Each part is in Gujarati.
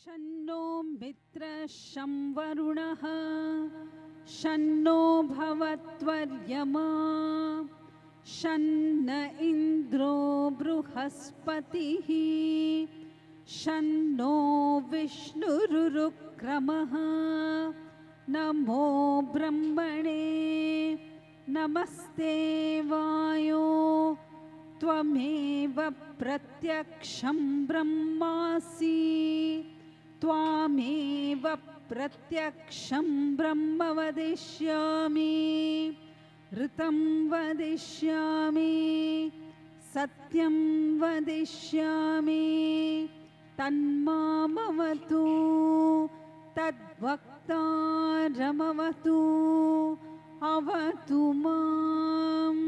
शन्नो मित्रः शं वरुणः शन्नो भवत्वर्यमा शन्न इन्द्रो बृहस्पतिः शन्नो विष्णुरुक्रमः नमो ब्रह्मणे नमस्ते वायो त्वमेव प्रत्यक्षं ब्रह्मासि त्वामेव प्रत्यक्षं ब्रह्म वदिष्यामि ऋतं वदिष्यामि सत्यं वदिष्यामि तन्मामवतु तद्वक्तारमवतु अवतु माम्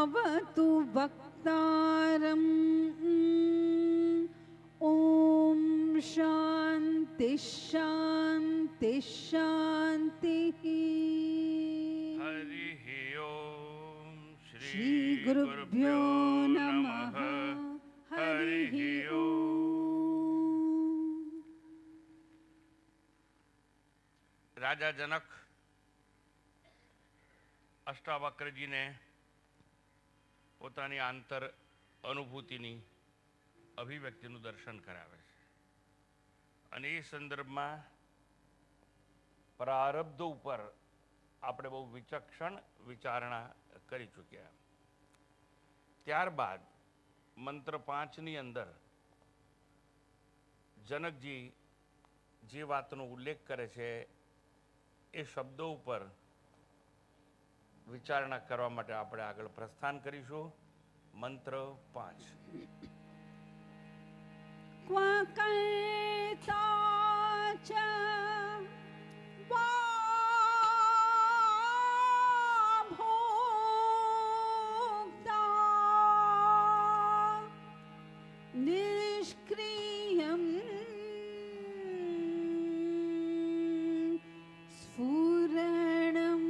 अवतु वक्तारम् ॐ शान्ति शान्ति शान्तिः। हरिः ओम श्री गुरुभ्यो नमः। हरिः ओम। राजा जनक अष्टावक्र जी ने પોતાની આંતર અનુભૂતિની અભિવ્યક્તિનું દર્શન કરાવે છે અને એ સંદર્ભમાં પ્રારબ્ધ ઉપર આપણે બહુ વિચક્ષણ વિચારણા કરી ચૂક્યા. ત્યારબાદ મંત્ર 5ની અંદર જનકજી જે વાતનો ઉલ્લેખ કરે છે એ શબ્દો ઉપર વિચારણા કરવા માટે આપણે આગળ પ્રસ્થાન કરીશું. મંત્ર 5. ક્વા કર્તા ચ વા ભોક્તા નિષ્ક્રિયં સ્ફુરણં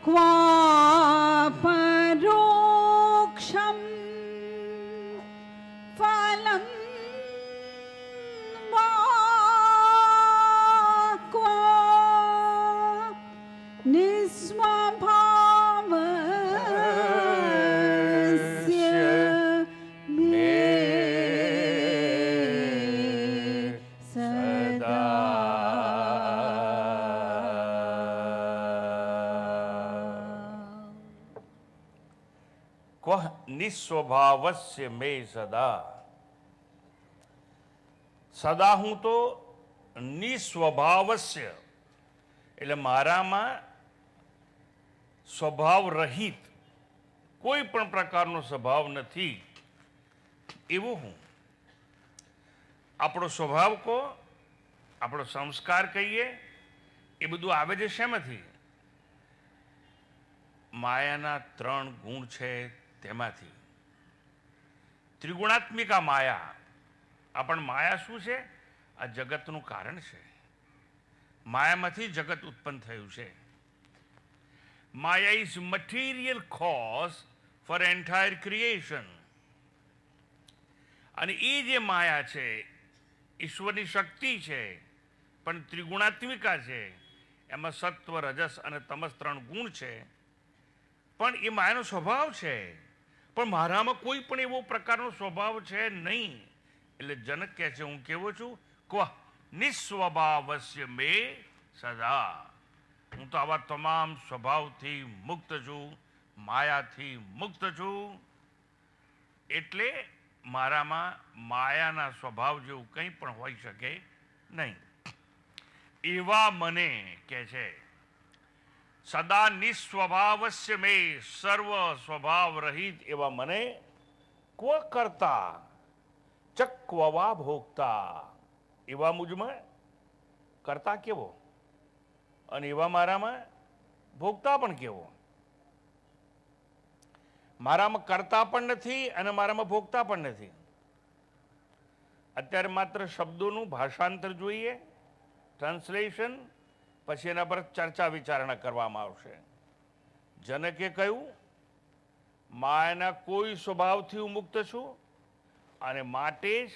क्वा परोक्षं फलं वा क्वा निस्वभावस्य मे सदा. ક્વ નિસ્વભાવસ્ય મે સદા. સદા હું તો નિસ્વભાવસ્ય એટલે મારામાં સ્વભાવ રહિત કોઈ પણ પ્રકારનો સ્વભાવ નથી એવો હું. આપણો સ્વભાવ કહો, આપણો સંસ્કાર કહીએ, એ બધું આવે છે શેમાંથી? માયાના 3 ગુણ છે તેમાંથી. ત્રિગુણાત્મિકા માયા. પણ માયા શું છે? આ જગતનું કારણ છે. માયામાંથી જગત ઉત્પન્ન થયું છે. Maya is material cause for entire creation. અને એ જે માયા છે ઈશ્વરની શક્તિ છે, પણ ત્રિગુણાત્મિકા છે. એમાં સત્વ, રજસ અને તમસ 3 ગુણ છે. પણ એ માયાનો સ્વભાવ છે, પણ મારામાં કોઈ પણ એવો પ્રકારનો સ્વભાવ છે નહીં. એટલે જનક કહે છે હું કેવો છું? ક્વ નિસ્વભાવસ્ય મે સદા. હું તો આવા તમામ સ્વભાવથી મુક્ત છું, માયાથી મુક્ત છું. એટલે મારામાં માયાના સ્વભાવ જેવું કંઈ પણ હોઈ શકે નહીં. એવા મને કહે છે સદા નિસ્વભાવસ્ય મે, સર્વ સ્વભાવ રહિત એવા મને ક્વ કરતા ચક્વવા ભોગતા. એવા મુજમાં કરતા કેવો અને એવા મારામાં ભોગતા પણ કેવો. મારામાં કરતા પણ નથી અને મારામાં ભોગતા પણ નથી. અત્યારે માત્ર શબ્દોનું ભાષાંતર જોઈએ, ટ્રાન્સલેશન, પછી એના પર ચર્ચા વિચારણા કરવામાં આવશે. જનકે કહ્યું, માયાના કોઈ સ્વભાવથી હું મુક્ત છું અને માટે જ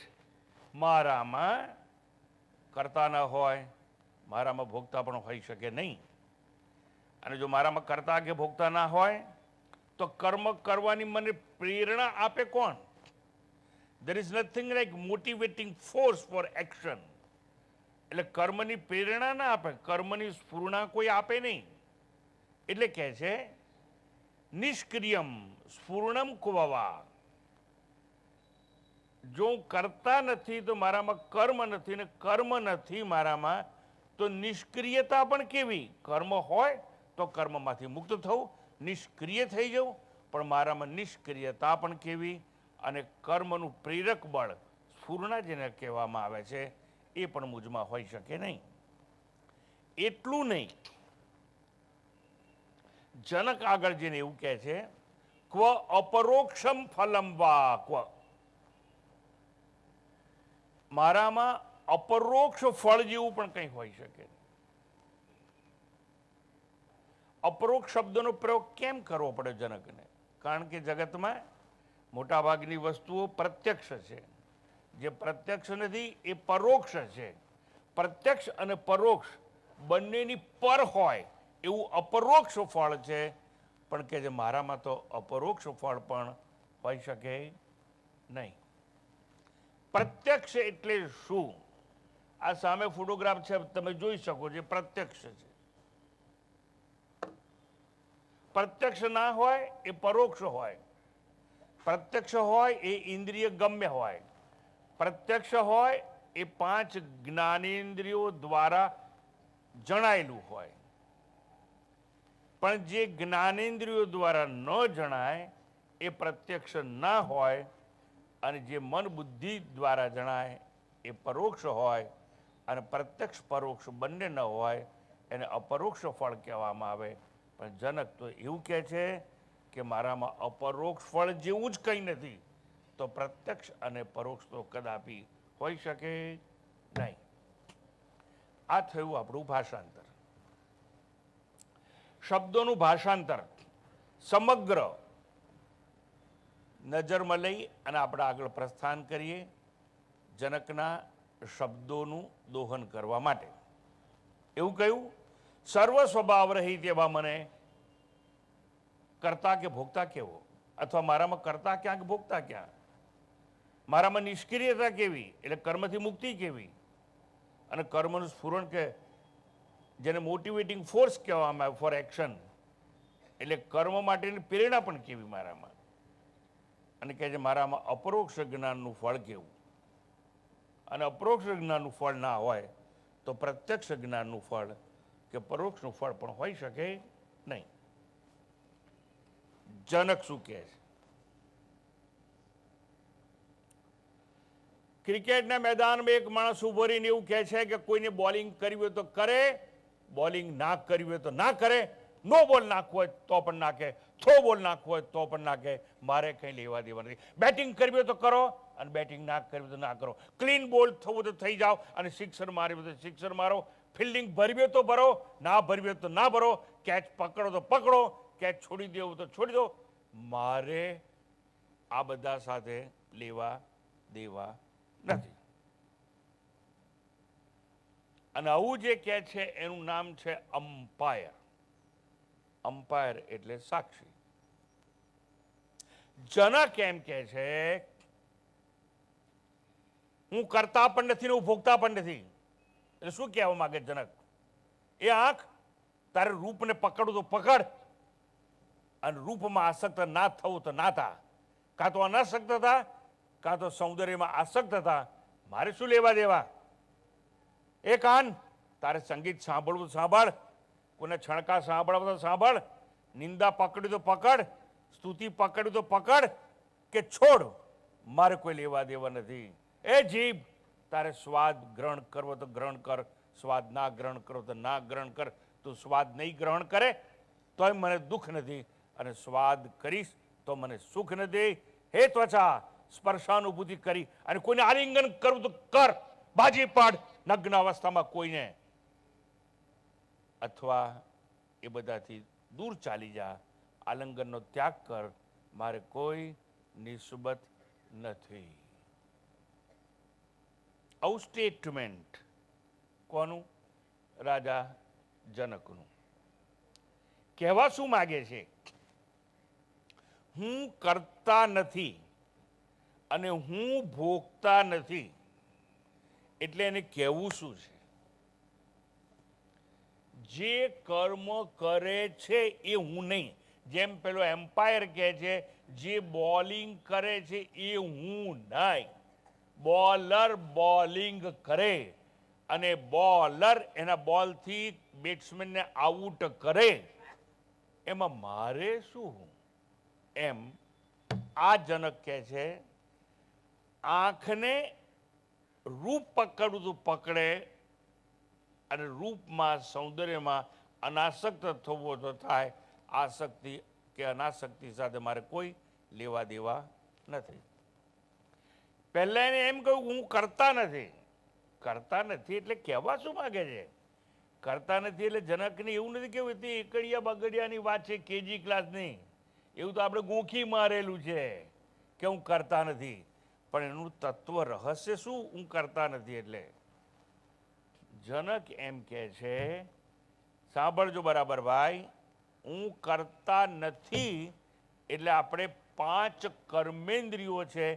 મારામાં કરતા ન હોય, મારામાં ભોગતા પણ હોઈ શકે નહીં. અને જો મારામાં કરતા કે ભોગતા ના હોય તો કર્મ કરવાની મને પ્રેરણા આપે કોણ? There is nothing like motivating force for action. એટલે કર્મની પ્રેરણા ના આપે, કર્મની સ્ફૂર્ણા કોઈ આપે નહીં. એટલે કહે છે નિષ્ક્રિયમ સ્ફૂર્ણમ કુવવા. જો હું કરતા નથી તો મારામાં કર્મ નથી, ને કર્મ નથી મારામાં તો નિષ્ક્રિયતા પણ કેવી? કર્મ હોય તો કર્મમાંથી મુક્ત થવું, નિષ્ક્રિય થઈ જવું, પણ મારામાં નિષ્ક્રિયતા પણ કેવી? અને કર્મનું પ્રેરક બળ સ્ફૂર્ણા જેને કહેવામાં આવે છે એ પણ મુજમાં હોઈ શકે નહીં. એટલું નહીં, જનક આગળ જઈને એવું કહે છે, ક્વ અપરોક્ષમ ફલમ વા ક્વ. મારામાં અપરોક્ષ ફળ જેવું પણ કંઈ હોઈ શકે. અપરોક્ષ શબ્દનો પ્રયોગ કેમ કરવો પડે જનકને? કારણ કે જગતમાં મોટાભાગની વસ્તુઓ પ્રત્યક્ષ છે. જે પ્રત્યક્ષ નથી એ પરોક્ષ છે. પ્રત્યક્ષ અને પરોક્ષ બંનેની પર હોય એવું અપરોક્ષ ફળ છે. પણ કે જે મારામાં તો અપરોક્ષ ફળ પણ હોઈ શકે નહીં. પ્રત્યક્ષ એટલે શું? આ સામે ફોટોગ્રાફ છે, તમે જોઈ શકો છો, પ્રત્યક્ષ છે. પ્રત્યક્ષ ના હોય એ પરોક્ષ હોય. પ્રત્યક્ષ હોય એ ઇન્દ્રિય ગમ્ય હોય. પ્રત્યક્ષ હોય એ 5 જ્ઞાનેન્દ્રિયો દ્વારા જણાયેલું હોય. પણ જે જ્ઞાનેન્દ્રિયો દ્વારા ન જણાય એ પ્રત્યક્ષ ના હોય, અને જે મન બુદ્ધિ દ્વારા જણાય એ પરોક્ષ હોય. અને પ્રત્યક્ષ પરોક્ષ બંને ન હોય એને અપરોક્ષ ફળ કહેવામાં આવે. પણ જનક તો એવું કહે છે કે મારામાં અપરોક્ષ ફળ જેવું જ કંઈ નથી, તો પ્રત્યક્ષ અને પરોક્ષ તો કદાપી હોઈ શકે નહીં. આ થયું આપણું ભાષાંતર. શબ્દોનું ભાષાંતર સમગ્ર નજરમાં લઈ અને આપણે આગળ પ્રસ્થાન કરીએ જનકના શબ્દોનું દોહન કરવા માટે. એવું કહ્યું, સર્વ સ્વભાવ રહિત એવા મને કરતા કે ભોગતા કેવો? અથવા મારામાં કરતા ક્યાં કે ભોગતા ક્યાં? મારામાં નિષ્ક્રિયતા કેવી? એટલે કર્મથી મુક્તિ કેવી? અને કર્મનું સ્ફુરણ કે જેને મોટિવેટિંગ ફોર્સ કહેવામાં આવે ફોર એક્શન, એટલે કર્મ માટેની પ્રેરણા પણ કેવી મારામાં? અને કહે છે મારામાં અપરોક્ષ જ્ઞાનનું ફળ કેવું? અને અપરોક્ષ જ્ઞાનનું ફળ ના હોય તો પ્રત્યક્ષ જ્ઞાનનું ફળ કે પરોક્ષનું ફળ પણ હોઈ શકે નહીં. જનક શું કહે છે? ક્રિકેટના મેદાનમાં એક માણસ ઉભો રહીને એવું કહે છે કે કોઈને બોલિંગ કરવી હોય તો કરે, બોલિંગ ના કરવી હોય તો ના કરે, નો બોલ નાખવો હોય તો પણ નાખે, થ્રો બોલ નાખવો હોય તો પણ નાખે, મારે કંઈ લેવા દેવા નથી. બેટિંગ કરવી હોય તો કરો અને બેટિંગ ના કરવી હોય તો ના કરો. ક્લીન બોલ થવું તો થઈ જાઓ અને સિક્સર મારવી હોય તો સિક્સર મારો. ફિલ્ડિંગ ભરવી હોય તો ભરો, ના ભરવી હોય તો ના ભરો. કેચ પકડો તો પકડો, કેચ છોડી દેવું તો છોડી દો. મારે આ બધા સાથે લેવા દેવા નથી. અને આવું જે કહે છે એનું નામ છે અમ્પાયર. અમ્પાયર એટલે સાક્ષી. જનક એમ કહે છે હું કરતા પણ નથી ને હું ભોગતા પણ નથી. એટલે શું કહેવા માંગે જનક? એ આંખ તારે રૂપને પકડવું તો પકડ, અને રૂપમાં આસક્ત ના થવું તો ના થા. કાં તો અનાસક્ત હતા, કાં તો સૌંદર્યમાં આસક્ત હતા. મારે શું લેવા દેવા? એ કાન તારે સંગીત સાંભળવું સાંભળ, કોઈને છણકા સાંભળવા તો સાંભળ, નિંદા પકડી તો પકડ, સ્તુતિ પકડી તો પકડ, કે છોડ, મારે કોઈ લેવા દેવા નથી. એ જીભ તારે સ્વાદ ગ્રહણ કરવો તો ગ્રહણ કર, સ્વાદ ના ગ્રહણ કરો તો ના ગ્રહણ કર. તું સ્વાદ નહીં ગ્રહણ કરે તોય મને દુઃખ નથી, અને સ્વાદ કરીશ તો મને સુખ નથી. હે ત્વચા, સ્પર્શાનુભૂતિ કરી અને કોઈને આલિંગન કરવું તો કર, બાજી પાડ. નગ્ન અવસ્થામાં કોઈને અથવા એ બધાથી દૂર ચાલી જા, આલિંગનનો ત્યાગ કર, મારે કોઈ નિસ્બત નથી. આવું સ્ટેટમેન્ટ કોનું? રાજા જનકનું. કહેવા શું માગે છે? હું કરતા નથી અને હું ભોગતા નથી, એટલે એને કહેવું શું છે? જે કર્મ કરે છે એ હું નહીં. જેમ પેલો એમ્પાયર કહે છે, જે બોલિંગ કરે છે એ હું નહીં. બોલર બોલિંગ કરે અને બોલર એના બોલથી બેટ્સમેનને આઉટ કરે, એમાં મારે શું? એમ આ જનક કહે છે, આંખને રૂપ પકડવું તો પકડે અને રૂપમાં, સૌંદર્યમાં અનાસક્ત થવો તો થાય. આસક્તિ કે અનાસક્તિ સાથે મારે કોઈ લેવા દેવા નથી. પહેલા એને એમ કહ્યું હું કરતા નથી. કરતા નથી એટલે કહેવા શું માગે છે? કરતા નથી એટલે જનકને એવું નથી કેવું તે એકડિયા બગડિયાની વાત છે, કેજી ક્લાસની. એવું તો આપણે ગોખી મારેલું છે કે હું કરતા નથી. પણ એનું તત્વ રહસ્ય શું? હું કરતા નથી એટલે જનક એમ કહે છે, સાંભળજો બરાબર ભાઈ, હું કરતા નથી એટલે આપણે 5 કર્મેન્દ્રિયો છે,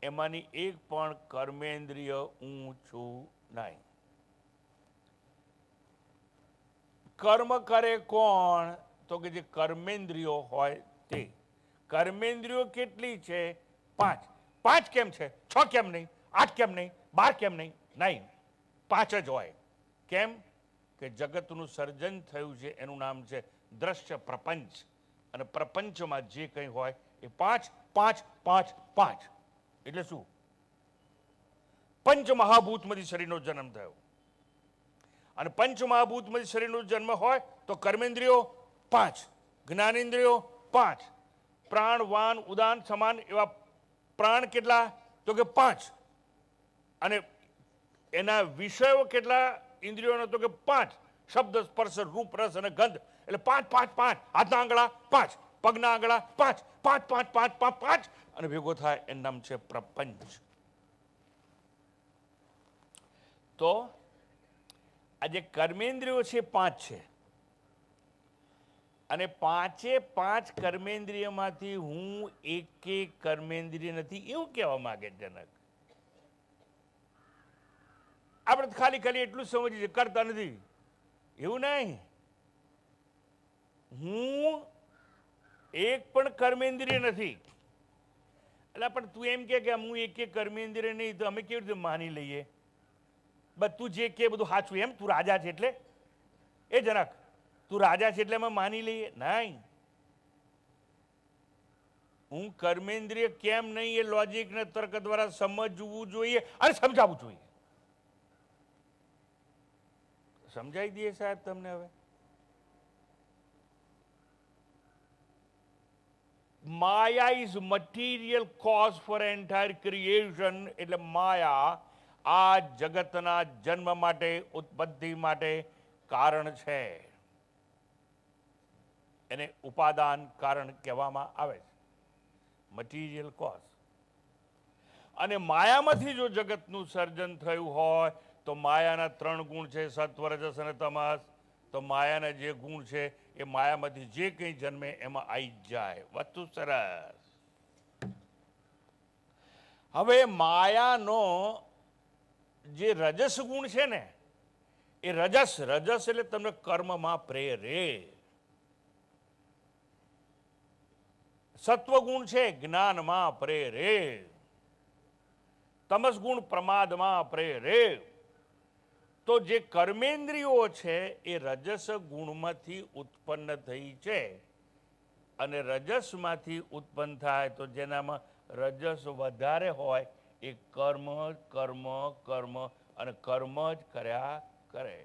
એમાંની એક પણ કર્મેન્દ્રિય હું છું નહીં. કર્મ કરે કોણ? તો કે જે કર્મેન્દ્રિયો હોય તે. કર્મેન્દ્રિયો કેટલી છે? 5. 5 કેમ છે? 6 કેમ નહીં? 8 કેમ નહીં? 12 કેમ નહીં? નહીં, 5 જ હોય. કેમ? કે જગતનું સર્જન થયું છે, એનું નામ છે દ્રશ્ય પ્રપંચ. અને પ્રપંચમાં જે કંઈ હોય એ 5 5 5 5. એટલે શું? પંચમહાભૂતમાંથી શરીરનો જન્મ થયો. અને પંચમહાભૂતમાંથી શરીરનો જન્મ હોય તો કર્મેન્દ્રિયો 5, જ્ઞાનેન્દ્રિયો 5, પ્રાણ, વાન, ઉદાન, સમાન એવા પ્રાણ કેટલા? તો કે 5. અને એના વિષયો કેટલા ઇન્દ્રિયોનો? તો કે 5. શબ્દ, સ્પર્શ, રૂપ, રસ અને ગંધ. એટલે 5 5 5. હાથના આંગળા 5, પગના આંગળા 5 5 5 5 5 5 અને ભેગો થાય એનું નામ છે પ્રપંચ. તો આ જે કર્મેન્દ્રિયો છે 5 છે, અને 5 કર્મેન્દ્રિયમાંથી હું એક કર્મેન્દ્રિય નથી, એવું કહેવા માંગે જનક. આપણે ખાલી ખાલી એટલું સમજીએ છીએ, કરતા નથી. એવું નહીં. હું એક પણ કર્મેન્દ્રિય નથી. એટલે પણ તું એમ કે હું એક કર્મેન્દ્રિય નહીં, તો અમે કેવી રીતે માની લઈએ? બધું જે કે બધું સાચું એમ? તું રાજા છે એટલે? એ જનક, તું રાજા છે એટલે અમે માની લઈએ? નહીં. હું કર્મેન્દ્રિય કેમ નહીં એ લોજિક ને તર્ક દ્વારા સમજવું જોઈએ અને સમજાવવું જોઈએ. સમજાઈ દઈએ સાહેબ તમને? હવે maya is material cause for entire creation. એટલે માયા આ જગતના જન્મ માટે, ઉત્પત્તિ માટે કારણ છે. એને ઉપાદાન કારણ કહેવામાં આવે છે, મટીરિયલ કોઝ. અને માયામાંથી જો જગતનું સર્જન થયું હોય તો માયાના 3 ગુણ છે, સત્વ, રજસ અને તમસ. તો માયાના જે ગુણ છે એ માયામાંથી જે કંઈ જન્મે એમાં આવી જાય. વસ્તુ સરસ. હવે માયાનો જે રજસ ગુણ છે ને, એ રજસ એટલે તમને કર્મમાં પ્રેરે. સત્વ ગુણ છે જ્ઞાનમાં પ્રેરે. તમસ ગુણ પ્રમાદમાં પ્રેરે. તો જે કર્મેન્દ્રિયો છે એ રજસ ગુણમાંથી ઉત્પન્ન થઈ છે. અને રજસમાંથી ઉત્પન્ન થાય તો જેનામાં રજસ વધારે હોય એ કર્મ કર્મ કર્મ અને કર્મ જ કર્યા કરે.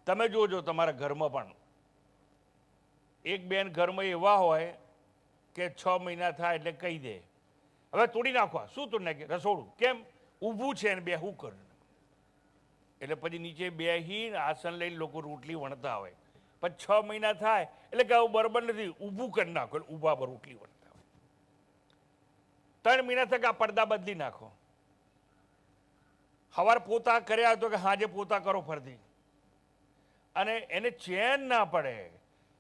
તમે જોજો તમારા ઘરમાં પણ એક બેન ઘરમાં એવા હોય કે 6 મહિના થાય એટલે કહી દે, હવે તોડી નાખવા. શું તોડી નાખે? રસોડું. કેમ? ઊભું છે ને બે શું કર? એટલે પછી નીચે બેહીને આસન લઈને લોકો રોટલી વણતા હોય. પછી 6 મહિના થાય એટલે કે આવું બરાબર નથી, ઊભું કરી નાખો, એટલે ઊભા પર રોટલી વણતા હોય. 3 મહિના થાય કે આ પડદા બદલી નાખો. સવાર પોતા કર્યા તો કે હાજે પોતા કરો ફરતી. અને એને ચેન ના પડે,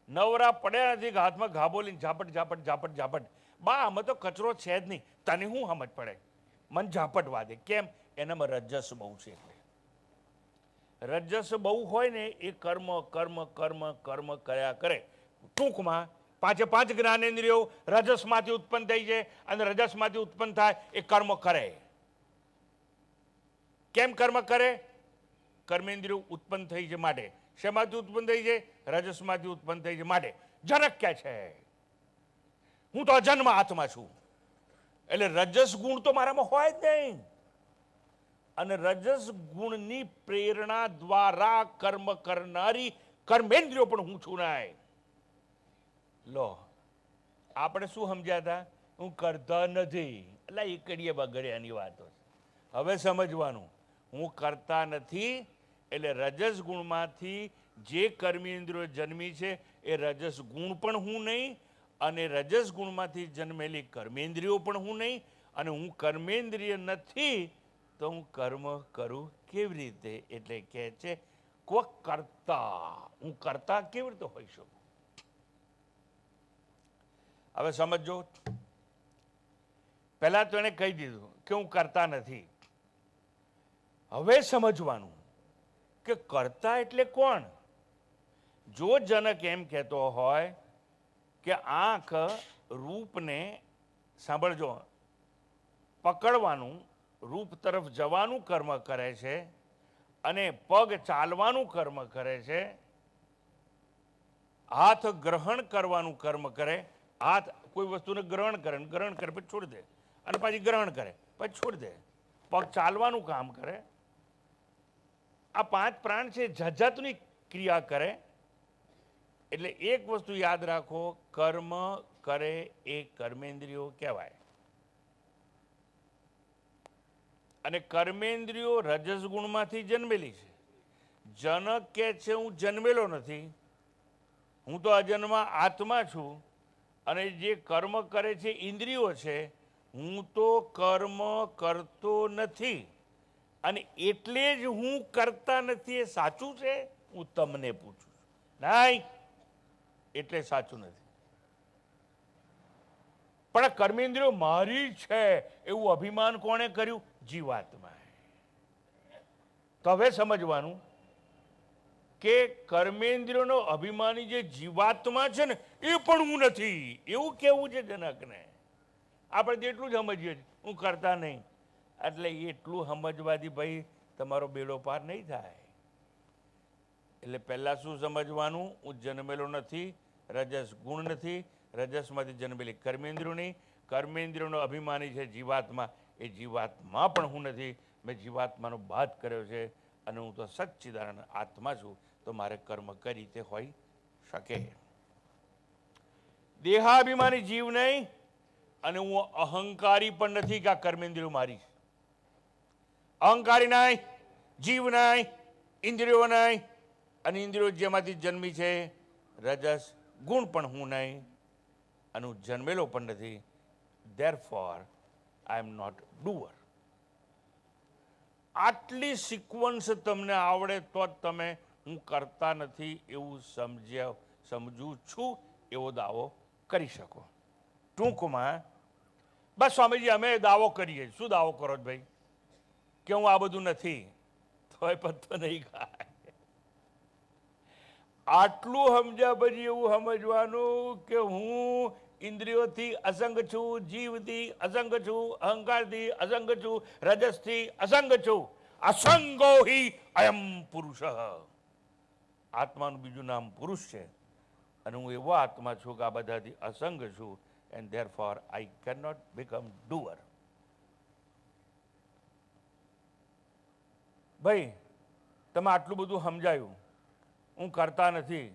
નવરા પડ્યા નથી કે હાથમાં ઘાબો લઈને ઝાપટ ઝાપટ ઝાપટ ઝાપટ. બા આમાં તો કચરો છે જ નહીં, તને શું સમજ પડે? મન ઝાપટ વાદે. કેમ? એનામાં રજસ બહુ છે. એટલે રજસ બહુ હોય ને એ કર્મ કર્મ કર્મ કર્મ કર્યા કરે. ટૂંકમાં 5 જ્ઞાનેન્દ્રિયો રજસમાંથી ઉત્પન્ન થઈ છે, અને રજસમાંથી ઉત્પન્ન થાય એ કર્મ કરે. કેમ કર્મ કરે? કર્મેન્દ્રિયો ઉત્પન્ન થઈ છે માટે. શેમાંથી ઉત્પન્ન થઈ છે? રજસમાંથી ઉત્પન્ન થઈ છે માટે. જનક ક્યાં છે? હું તો અજન્મ આત્મા છું, એટલે રજસ ગુણ તો મારામાં હોય જ નહીં. અને રજસ ગુણની પ્રેરણા દ્વારા કર્મ કરનારી કર્મેન્દ્રિયો પણ હું છું નહીં. લો, આપણે શું સમજ્યા હતા? હું કરતા નથી, એટલે એકડીએ બગડ્યાની વાતો. હવે સમજવાનું, હું કરતા નથી એટલે રજસ ગુણમાંથી જે કર્મેન્દ્રિયો જન્મી છે એ રજસ ગુણ પણ હું નહીં, અને રજસ ગુણમાંથી જન્મેલી કર્મેન્દ્રિયો પણ હું નહીં. અને હું કર્મેન્દ્રિય નથી તો હું કર્મ કરું કેવી રીતે? એટલે કહે છે ક્વ કર્તા. હું કરતા કેવી રીતે હોઈ શકું? હવે સમજો. પહેલા તો એને કહી દીધું કે હું કરતા નથી. હવે સમજવાનું કે કરતા એટલે કોણ? જો જનક એમ કહેતો હોય કે આંખ રૂપને, સાંભળજો, પકડવાનું, રૂપ તરફ જવાનું કર્મ કરે છે, અને પગ ચાલવાનું કર્મ કરે છે, હાથ ગ્રહણ કરવાનું કર્મ કરે. હાથ કોઈ વસ્તુને ગ્રહણ કરે, ગ્રહણ કરે પછી છોડી દે, અને પછી ગ્રહણ કરે પછી છોડી દે. પગ ચાલવાનું કામ કરે. આ 5 પ્રાણ છે, જાતની ક્રિયા કરે. એટલે એક વસ્તુ યાદ રાખો, કર્મ કરે એ કર્મેન્દ્રિયો કહેવાય. અને કર્મેન્દ્રિયો રજસ ગુણમાંથી જન્મેલી છે. જનક કહે છે હું જન્મેલો નથી, હું તો અજન્મા આત્મા છું, અને જે કર્મ કરે છે ઇન્દ્રિયો છે, હું તો કર્મ કરતો નથી. અને એટલે જ હું કરતા નથી. એ સાચું છે? હું તમને પૂછું છું. નહીં, એટલે સાચું નથી. પણ આ કર્મેન્દ્રિયો મારી છે એવું અભિમાન કોણે કર્યું? જીવાત્મા. તો હવે સમજવાનું કે કર્મેન્દ્રિયોનો અભિમાની જે જીવાત્મા છે ને એ પણ હું નથી, એવું કેવું છે જનકને. આપણે તો એટલું જ સમજીએ છીએ, હું કરતા નહીં. એટલે એટલું સમજવાથી ભાઈ તમારો બેડો પાર નહીં થાય. એટલે પહેલાં શું સમજવાનું? હું જન્મેલો નથી, રજસ ગુણ નથી, રજસમાંથી જન્મેલી કર્મેન્દ્રિયો નહીં. કર્મેન્દ્રિયોનો અભિમાની છે જીવાત્મા, એ જીવાત્મા પણ હું નથી. મેં જીવાત્માનો બાદ કર્યો છે, અને હું તો સચ્ચિદાનંદ આત્મા છું. તો મારે કર્મ કઈ રીતે હોઈ શકે? દેહાભિમાની જીવ નહીં, અને હું અહંકારી પણ નથી કે આ કર્મેન્દ્રિયો મારી. અહંકારી નહીં, જીવ નહીં, ઇન્દ્રિયો નહીં, અને ઇન્દ્રિયો જેમાંથી જન્મી છે રજસ ગુણ પણ હું નહીં, અને હું જન્મેલો પણ નથી. Therefore, I am not doer. આટલી સિક્વન્સ તમને આવડે તો જ તમે હું કરતા નથી એવું સમજું છું એવો દાવો કરી શકો. ટૂંકમાં બસ સ્વામીજી અમે દાવો કરીએ. શું દાવો કરો છો ભાઈ? કે હું આ બધું નથી, તોય પત્તો નહીં ખાય. આટલું સમજ્યા પછી એવું સમજવાનું કે હું ઇન્દ્રિયોથી અસંગ છું, જીવથી અસંગ છું, અહંકારથી અસંગ છું, રજસથી અસંગ છું. અસંગો હિ અયમ પુરુષ. આત્માનું બીજું નામ પુરુષ છે, અને હું એવો આત્મા છું કે આ બધાથી અસંગ છું. And therefore I can not become doer. ભાઈ તમે આટલું બધું સમજાયું, હું કરતા નથી,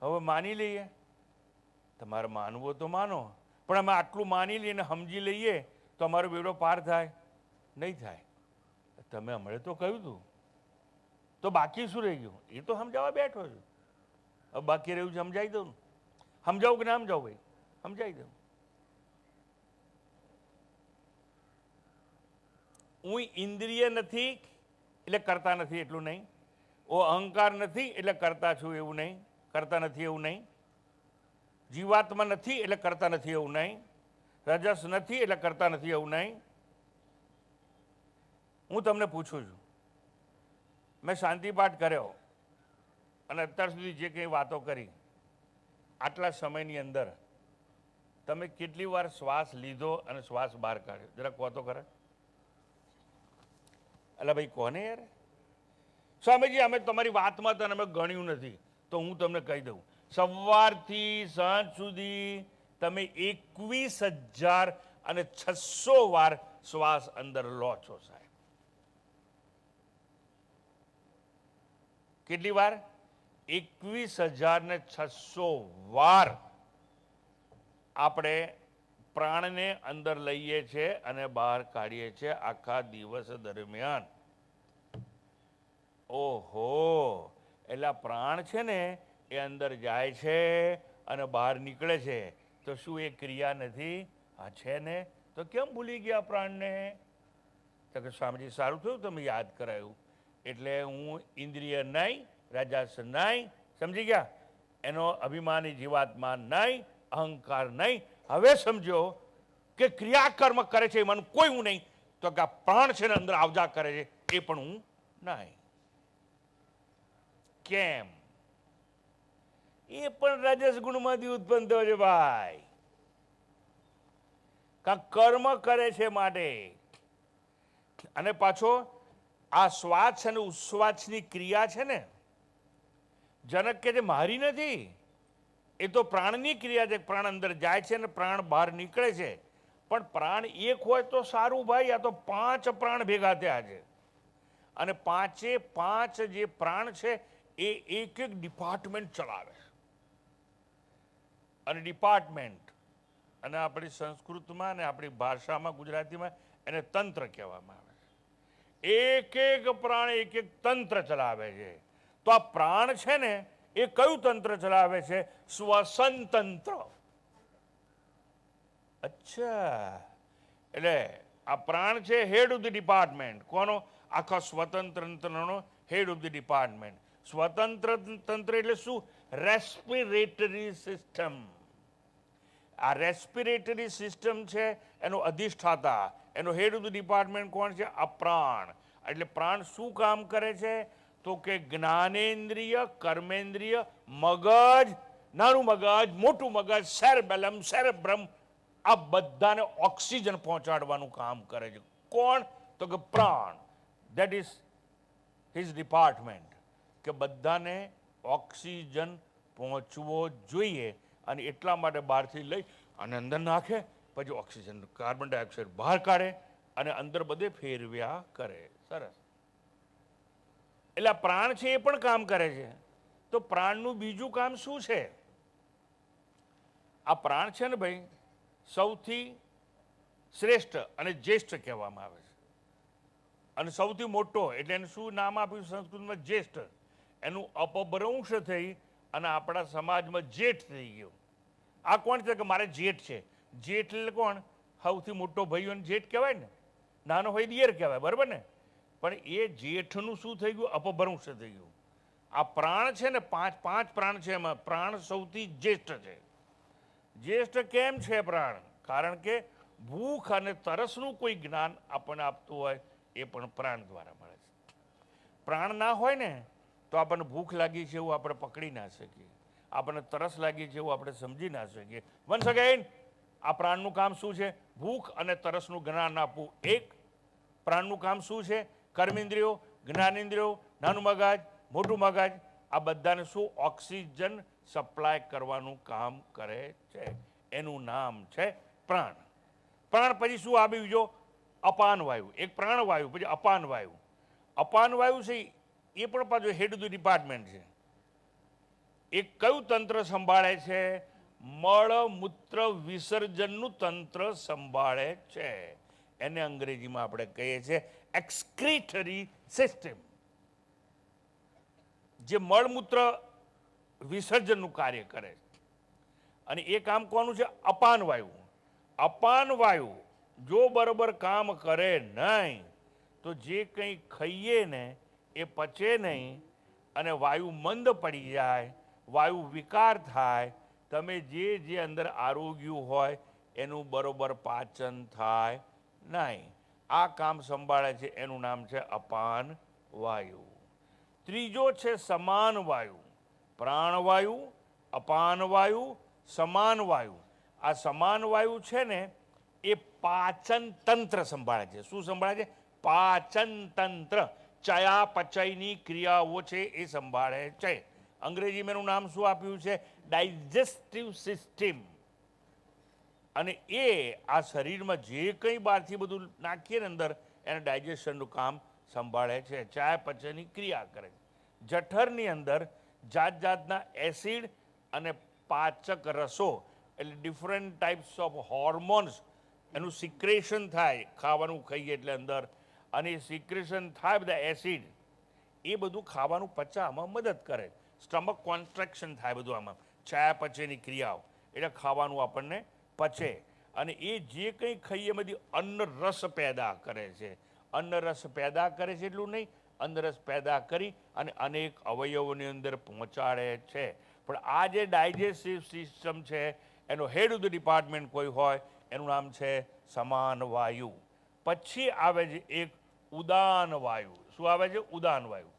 હવે માની લઈએ. તમારે માનવો તો માનો, પણ અમે આટલું માની લઈએ ને સમજી લઈએ તો અમારો બેડો પાર થાય? નહીં થાય. તમે હમણાં તો કહ્યું હતું તો બાકી શું રહી ગયું? એ તો સમજાવવા બેઠો છું. હવે બાકી રહ્યું છે સમજાવી દઉં ને. સમજાવું કે ના સમજાવું ભાઈ? સમજાવી દઉં. હું ઇન્દ્રિય નથી એટલે કરતા નથી એટલું નહીં. ઓ અહંકાર નથી એટલે કરતા છું એવું નહીં, કરતા નથી એવું નહીં. જીવાત્મા નથી એટલે કરતા નથી એવું નહીં. રજસ નથી એટલે કરતા નથી એવું નહીં. હું તમને પૂછું છું, મેં શાંતિપાઠ કર્યો અને અત્યાર સુધી જે કંઈ વાતો કરી, આટલા સમયની અંદર તમે કેટલી વાર શ્વાસ લીધો અને શ્વાસ બહાર કાઢ્યો? જરા કહો તો ખરા. એટલે ભાઈ કોને યાર? સ્વામીજી અમે તમારી વાતમાં તને અમે ગણ્યું નથી. તો હું તમને કહી દઉં, સવારથી સાંજ સુધી તમે 21,600 વાર શ્વાસ અંદર લો છો સાહેબ. કેટલી વાર? 21,600 વાર આપણે પ્રાણને અંદર લઈએ છીએ અને બહાર કાઢીએ છીએ આખા દિવસ દરમિયાન. ઓહો, એટલે પ્રાણ છે ને એ અંદર જાય છે અને બહાર નીકળે છે. તો શું એ ક્રિયા નથી? હા છે ને. તો કેમ ભૂલી ગયા પ્રાણને? તો કે સ્વામીજી સારું થયું તમે યાદ કરાયું. એટલે હું ઇન્દ્રિય નહીં, રજસ નહીં, સમજી ગયા? એનો અભિમાની જીવાત્મા નહીં, અહંકાર નહીં. હવે સમજો કે ક્રિયાકર્મ કરે છે એમાં કોઈ હું નહીં. તો કે આ પ્રાણ છે ને અંદર આવજા કરે છે એ પણ હું નહીં. કેમ? એ પણ રજસ ગુણમાંથી ઉત્પન્ન થયો છે ભાઈ. કાં કર્મ કરે છે માટે. અને પાછો આ શ્વાસ અને ઉશ્વાસની ક્રિયા છે ને, જનક કે જે મારી નથી, એ તો પ્રાણની ક્રિયા છે. પ્રાણ અંદર જાય છે અને પ્રાણ બહાર નીકળે છે. પણ પ્રાણ એક હોય તો સારું ભાઈ. આ તો 5 પ્રાણ ભેગા થયા છે અને 5 જે પ્રાણ છે એ એક ડિપાર્ટમેન્ટ ચલાવે છે. અને ડિપાર્ટમેન્ટ, અને આપણી સંસ્કૃતમાં અને આપણી ભાષામાં ગુજરાતીમાં એને તંત્ર કહેવામાં આવે છે. એક પ્રાણ એક તંત્ર ચલાવે છે. તો આ પ્રાણ છે ને એ કયું તંત્ર ચલાવે છે? શ્વસન તંત્ર. અચ્છા, એટલે આ પ્રાણ છે હેડ ઓફ ધ ડિપાર્ટમેન્ટ. કોનો? આખા સ્વતંત્ર તંત્રનો હેડ ઓફ ધ ડિપાર્ટમેન્ટ. સ્વતંત્ર તંત્ર એટલે શું? Respiratory system. આ રેસ્પિરેટરી સિસ્ટમ છે એનો અધિષ્ઠાતા, એનો હેડ ઓફ ધ ડિપાર્ટમેન્ટ કોણ છે? આ પ્રાણ. એટલે પ્રાણ શું કામ કરે છે? તો કે જ્ઞાનેન્દ્રિય, કર્મેન્દ્રિય, મગજ, નાનું મગજ, મોટું મગજ, સેરેબેલમ, સેરેબ્રમ, આ બધાને ઓક્સિજન પહોંચાડવાનું કામ કરે છે. કોણ? તો કે પ્રાણ. That is his department. કે બધાને ઓક્સિજન પહોંચવો જોઈએ અને એટલા માટે બહારથી લઈ અને અંદર નાખે, પછી ઓક્સિજન કાર્બન ડાયોક્સાઇડ બહાર કાઢે અને અંદર બધે ફેરવ્યા કરે. સરસ. એટલે આ પ્રાણ છે એ પણ કામ કરે છે. તો પ્રાણનું બીજું કામ શું છે? આ પ્રાણ છે ને ભાઈ સૌથી શ્રેષ્ઠ અને જ્યેષ્ઠ કહેવામાં આવે છે. અને સૌથી મોટો એટલે એને શું નામ આપ્યું સંસ્કૃતમાં? જ્યેષ્ઠ. એનું અપભ્રંશ થઈ અને આપણા સમાજમાં જેઠ થઈ ગયો. આ કોણ છે? કે મારે જેઠ છે. જેઠ એટલે કોણ? સૌથી મોટો ભાઈઓ જેઠ કહેવાય ને. નાનો હોય દિયર કહેવાય, બરાબર ને? પણ એ જેઠનું શું થઈ ગયું? અપભ્રંશ થઈ ગયું. આ પ્રાણ છે ને, 5 પ્રાણ છે, એમાં પ્રાણ સૌથી જ્યેષ્ઠ છે. જ્યેષ્ઠ કેમ છે પ્રાણ? કારણ કે ભૂખ અને તરસનું કોઈ જ્ઞાન આપણને આપતું હોય એ પણ પ્રાણ દ્વારા મળે છે. પ્રાણ ના હોય ને તો આપણને ભૂખ લાગી છે એવું આપણે પકડી ના શકીએ, આપણને તરસ લાગી છે એવું આપણે સમજી ના શકીએ. વન્સ અગેન, આ પ્રાણનું કામ શું છે? ભૂખ અને તરસનું જ્ઞાન આપવું. એક પ્રાણનું કામ શું છે? કર્મેન્દ્રિયો, જ્ઞાનેન્દ્રિયો, નાનું મગજ, મોટું મગજ, આ બધાને શું? ઓક્સિજન સપ્લાય કરવાનું કામ કરે છે. એનું નામ છે પ્રાણ. પ્રાણ પછી શું આવે બીજો? અપાન વાયુ. એક પ્રાણ વાયુ, પછી અપાન વાયુ. અપાન વાયુ છે એ પણ પાછું હેડ ઓફ ધ ડિપાર્ટમેન્ટ છે. એ કયું તંત્ર સંભાળે છે? મળ મૂત્ર વિસર્જનનું તંત્ર સંભાળે છે. એને અંગ્રેજીમાં આપણે કહીએ છીએ એક્સક્રીટરી સિસ્ટમ. જે મળમૂત્ર વિસર્જનનું કાર્ય કરે છે. અને એ કામ કોનું છે? અપાન વાયુ. અપાન વાયુ જો બરોબર કામ કરે નહીં તો જે કંઈ ખાઈએ ને એ પચે નહીં અને વાયુ મંદ પડી જાય, વાયુ વિકાર થાય, તમે જે અંદર આરોગ્ય હોય એનું બરોબર પાચન થાય નહીં. આ કામ સંભાળે છે એનું નામ છે અપાન વાયુ. ત્રીજો છે સમાન વાયુ. પ્રાણવાયુ, અપાન વાયુ, સમાન વાયુ. આ સમાન વાયુ છે ને એ પાચન તંત્ર સંભાળે છે. શું સંભાળે છે? પાચન તંત્ર. ચયાપચયની ક્રિયાઓ છે એ સંભાળે છે. અંગ્રેજીમાં એનું નામ શું આપ્યું છે? Digestive system. અને એ આ શરીરમાં જે કંઈ બહારથી બધું નાખીએ ને અંદર એને ડાયજેશનનું કામ સંભાળે છે. ચયાપચયની ક્રિયા કરે છે. જઠરની અંદર જાત જાતના એસિડ અને પાચક રસો એટલે ડિફરન્ટ ટાઈપ્સ ઓફ હોર્મોન્સ એનું સિક્રેશન થાય ખાવાનું ખાઈએ એટલે અંદર. અને એ સિક્રેશન થાય બધા એસિડ, એ બધું ખાવાનું પચાવવામાં મદદ કરે. સ્ટમક કોન્ટ્રેક્શન થાય બધું આમાં, ચયાપચયની ક્રિયાઓ, એટલે ખાવાનું આપણને પચે. અને એ જે કંઈ ખાઈએ બધી અન્ન રસ પેદા કરે છે. અન્ન રસ પેદા કરે છે એટલું નહીં, અન્ન રસ પેદા કરી અને અનેક અવયવોની અંદર પહોંચાડે છે. પણ આ જે ડાયજેસ્ટિવ સિસ્ટમ છે એનો હેડ ઓફ ધ ડિપાર્ટમેન્ટ કોઈ હોય એનું નામ છે સમાન વાયુ. પછી આવે છે એક ઉદાન વાયુ. શું આવે છે? ઉદાન વાયુ.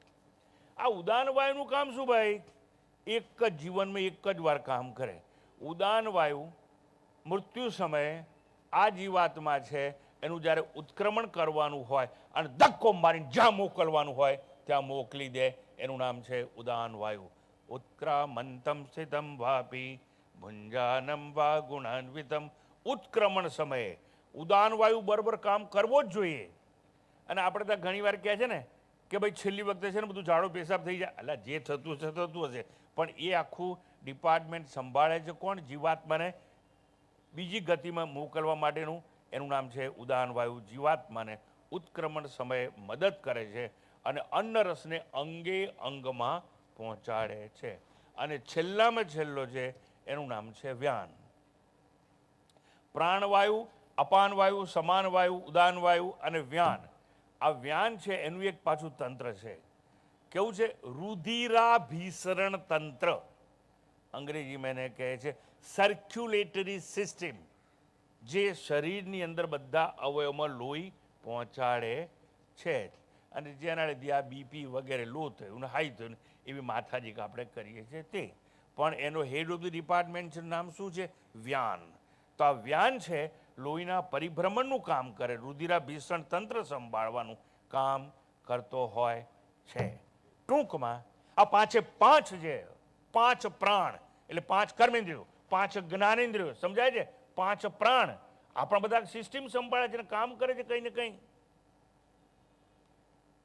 આ ઉદાન વાયુનું કામ શું ભાઈ? એક જ જીવનમાં એક જ વાર કામ કરે. ઉદાન વાયુ મૃત્યુ સમયે આ જીવાત્મા છે એનું જ્યારે ઉત્ક્રમણ કરવાનું હોય અને ધક્કો મારીને જ્યાં મોકલવાનું હોય ત્યાં મોકલી દે. એનું નામ છે ઉદાન વાયુ. ઉત્ક્રામંતમ સ્થિતમ વાપી ભુંજાનમ વા ગુણાન્વિતમ. ઉત્ક્રમણ સમયે ઉદાન વાયુ બરાબર કામ કરવો જ જોઈએ. અને આપણે ત્યાં ઘણી વાર કહે છે ને કે ભાઈ છેલ્લી વખતે છે ને બધું ઝાડો પેશાબ થઈ જાય. એટલે જે થતું હશે થતું હશે, પણ એ આખું ડિપાર્ટમેન્ટ સંભાળે છે કોણ? જીવાત્માને બીજી ગતિમાં મોકલવા માટેનું. એનું નામ છે ઉદાન વાયુ. જીવાત્માને ઉત્ક્રમણ સમયે મદદ કરે છે અને અન્ન રસને અંગે અંગમાં પહોંચાડે છે. અને છેલ્લામાં છેલ્લો છે એનું નામ છે વ્યાન. પ્રાણવાયુ, અપાન વાયુ, સમાન વાયુ, ઉદાન વાયુ અને વ્યાન. આ વ્યાન છે એનું એક પાછું તંત્ર છે. કેવું છે? રુધિરાભિસરણ તંત્ર. અંગ્રેજીમાં એને કહે છે સર્ક્યુલેટરી સિસ્ટમ, જે શરીરની અંદર બધા અવયવમાં લોહી પહોંચાડે છે. અને જેના લીધે આ બીપી વગેરે લો થયું ને હાઈ થયું એવી માથાજીક આપણે કરીએ છીએ તે. પણ એનો હેડ ઓફ ધ ડિપાર્ટમેન્ટ નામ શું છે? વ્યાન. તો આ વ્યાન છે લોહીના પરિભ્રમણનું કામ કરે, રુધિરાભિસરણ તંત્ર સંભાળવાનું કામ કરતો હોય છે. ટૂંકમાં આ પાંચે પાંચ છે. 5 પ્રાણ એટલે 5 કર્મેન્દ્રિયો, 5 જ્ઞાનેન્દ્રિયો, સમજાય છે? 5 પ્રાણ આપણા બધા સિસ્ટમ સંભાળે છે ને કામ કરે છે કંઈ ને કંઈ.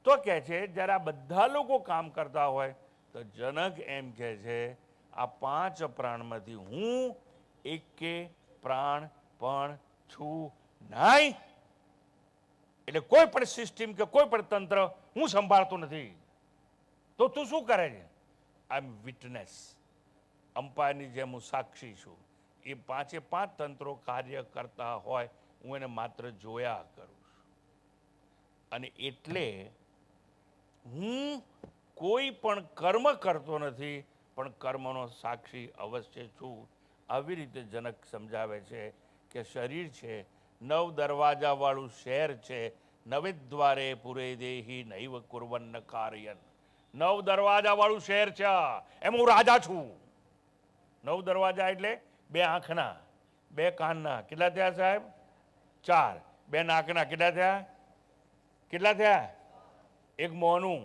તો કહે છે જ્યારે આ બધા લોકો કામ કરતા હોય તો જનક એમ કહે છે આ 5 પ્રાણમાંથી હું એકે પ્રાણ પણ છું નહીં. એટલે કોઈ પણ સિસ્ટમ કે કોઈ પણ તંત્ર હું સંભાળતો નથી. તો તું શું કરે છે? આઈ એમ વિટનેસ. અમ્પાયરની જેમ હું સાક્ષી છું. એ 5 તંત્રો કાર્ય કરતા હોય હું એને માત્ર જોયા કરું છું. અને એટલે હું કોઈ પણ કર્મ કરતો નથી પણ કર્મનો સાક્ષી અવશ્ય છું. આવી રીતે જનક સમજાવે છે કે શરીર છે 9 દરવાજાવાળું શહેર છે. નવે દ્વારે પુરે દેહી નૈવ કુર્વન્ન કાર્યન. 9 દરવાજાવાળું શહેર છે, એમ હું રાજા છું. 9 દરવાજા એટલે 2 આંખના, 2 કાનના. કેટલા થયા સાહેબ? 4. 2 નાકના કેટલા થયા? કેટલા થયા? 1 મોંનું.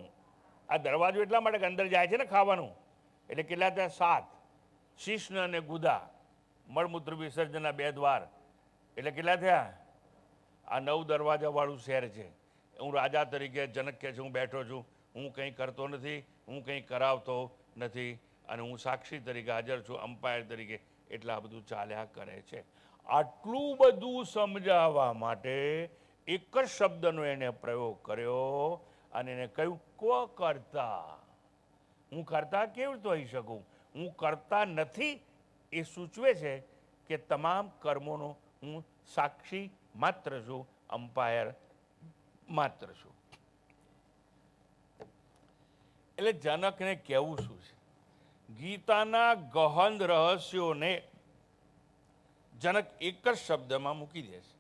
આ દરવાજો એટલા માટે કે અંદર જાય છે ને ખાવાનું, એટલે કેટલા થયા? 7. શિશ્ન અને ગુદા, મળમૂત્ર વિસર્જનના 2 દ્વાર, એટલે કેટલા થયા? આ 9 દરવાજાવાળું શહેર છે. હું રાજા તરીકે જનક કહે છે હું બેઠો છું, હું કંઈ કરતો નથી, હું કંઈ કરાવતો નથી, અને હું સાક્ષી તરીકે હાજર છું, અમ્પાયર તરીકે. એટલે આ બધું ચાલ્યા કરે છે. આટલું બધું સમજાવવા માટે એક જ શબ્દનો એને પ્રયોગ કર્યો અને એને કહ્યું કો કરતા. હું કરતા કેવી રીતે હોઈ શકું? હું કરતા નથી એ સૂચવે છે કે તમામ કર્મોનો હું સાક્ષી માત્ર છું, અમ્પાયર માત્ર છું. એટલે જનકને કહેવું શું છે? ગીતાના ગહન રહસ્યોને જનક એક જ શબ્દમાં મૂકી દે છે.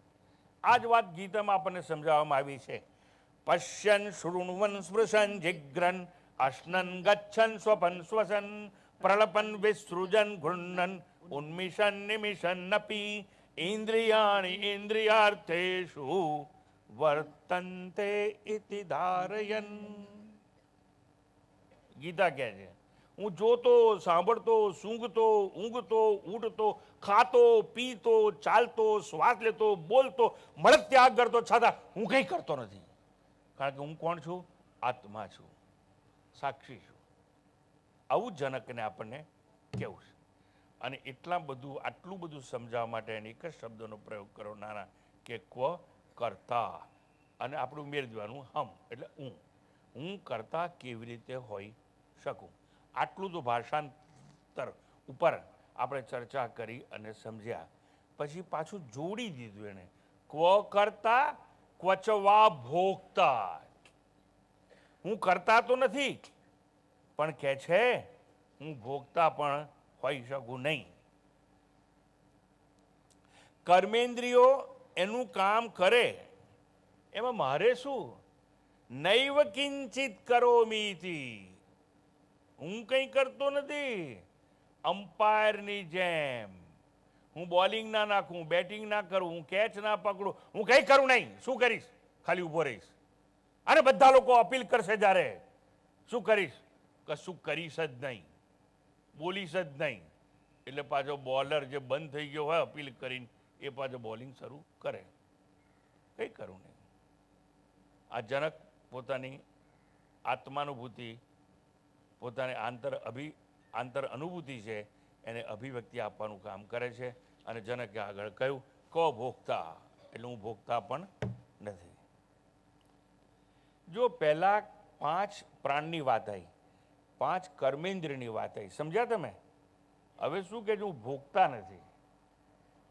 આ જ વાત ગીતામાં આપણને સમજાવવામાં આવી છે. પશ્યન શૃણવન સ્પૃશન જિગ્રન અશ્નન ગચ્છન સ્વપન શ્વસન પ્રલપન વિસૃજન ઘૃણન ઉન્મિશન નિમિશન નપી ઇન્દ્રિયાણિ ઇન્દ્રિયાર્થેષુ વર્તન્તે ઇતિ ધારયન. ગીતા કહે છે હું જોતો, સાંભળતો, સૂંઘતો, ઊંઘતો, ઉઠતો, ખાતો, પીતો, ચાલતો, શ્વાસ લેતો, બોલતો, મળત્યાગ કરતો, છતાં હું કંઈ કરતો નથી. કારણ કે હું કોણ છું? આત્મા છું, સાક્ષી છું. આવું જનકને આપણને કેવું છે. અને આટલું બધું સમજાવવા માટે એને એક જ શબ્દનો પ્રયોગ કરો નાના કે ક્વ કરતા. અને આપણું ઉમેરી દેવાનું હમ, એટલે હું કરતા કેવી રીતે હોઈ શકું. આટલું તો ભાષાંતર ઉપર આપણે ચર્ચા કરી અને સમજ્યા. પછી પાછું જોડી દીધું એને, ક્વ કરતા ક્વચવા ભોગતા. હું કરતા તો નથી, પણ કે છે હું ભોગતા પણ હોઈ શકું નહીં. કર્મેન્દ્રિયો એનું કામ કરે, એમાં મારે શું? નૈવ કિંચિત કરોમીતિ. હું કંઈ કરતો નથી. અમ્પાયરની જેમ હું બોલિંગ ના નાખું, બેટિંગ ના કરું, હું કેચ ના પકડું, હું કંઈ કરું નહીં. શું કરીશ? ખાલી ઊભો રહીશ. અને બધા લોકો અપીલ કરશે જ્યારે શું કરીશ? કશું કરીશ જ નહીં, બોલીશ જ નહીં. એટલે પાછો બોલર જે બંધ થઈ ગયો હોય અપીલ કરીને એ પાછો બોલિંગ શરૂ કરે. કંઈ કરું નહીં. આ જનક પોતાની આત્માનુભૂતિ, પોતાની આંતર અનુભૂતિ છે એને અભિવ્યક્તિ આપવાનું કામ કરે છે. અને જનકે આગળ કહ્યું ક ભોગતા, એટલે હું ભોગતા પણ નથી. જો પહેલા 5 પ્રાણની વાત આવી, 5 કર્મેન્દ્રની વાત આવી, સમજ્યા તમે? હવે શું કહે છે? હું ભોગતા નથી.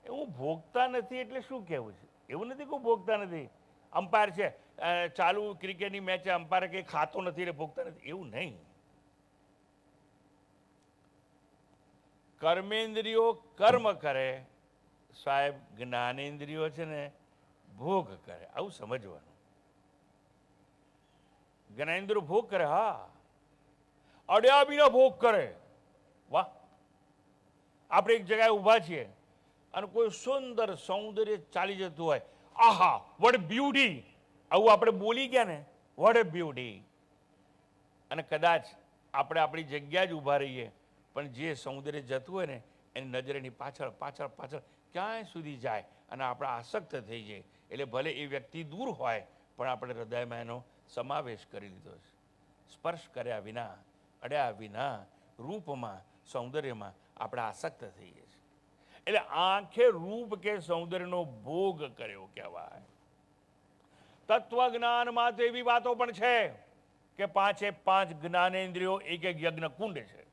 હું ભોગતા નથી એટલે શું કહેવું છે? એવું નથી કે હું ભોગતા નથી. અમ્પાયર છે, ચાલુ ક્રિકેટની મેચ છે, અમ્પાયર કંઈ ખાતો નથી એટલે ભોગતા નથી, એવું નહીં. કર્મેન્દ્રિયો કર્મ કરે, સાહેબ જ્ઞાનેન્દ્રિયો છે ને ભોગ કરે. આવું સમજવાનું. જ્ઞાનેન્દ્રિયો ભોગ કરે, હા, અડ્યા બીના ભોગ કરે. વાહ! આપણે એક જગ્યાએ ઊભા છીએ અને કોઈ સુંદર સૌંદર્ય ચાલી જતું હોય, આહા વોટ બ્યુટી, આવું આપણે બોલી ગયા ને, વોટ એ બ્યુટી. અને કદાચ આપણે આપણી જગ્યા જ ઊભા રહીએ, પણ જે સૌંદર્ય જતું હોય ને એની નજર એની પાછળ પાછળ પાછળ ક્યાંય સુધી જાય અને આપણે આસક્ત થઈ જાય. એટલે ભલે એ વ્યક્તિ દૂર હોય પણ આપણે હૃદયમાં એનો સમાવેશ કરી લીધો છે. સ્પર્શ કર્યા વિના, અડ્યા વિના રૂપમાં, સૌંદર્યમાં આપણે આસક્ત થઈએ છીએ. એટલે આંખે રૂપ કે સૌંદર્યનો ભોગ કર્યો કહેવાય. તત્વજ્ઞાનમાં તો એવી વાતો પણ છે કે 5 જ્ઞાનેન્દ્રિયો એક યજ્ઞ કુંડ છે.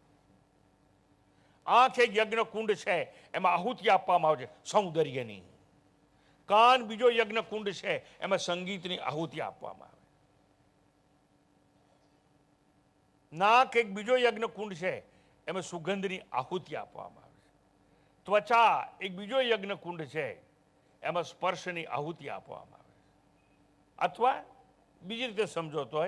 આંખ એક યજ્ઞ કુંડ છે, એમાં આહુતિ આપવામાં આવે છે સૌંદર્યની. કાન બીજો યજ્ઞ કુંડ છે, એમાં સંગીતની આહુતિ આપવામાં આવે. નાક એક બીજો યજ્ઞ કુંડ છે, એમાં સુગંધની આહુતિ આપવામાં આવે છે. ત્વચા એક બીજો યજ્ઞ કુંડ છે, એમાં સ્પર્શની આહુતિ આપવામાં આવે છે. અથવા બીજી રીતે સમજો તો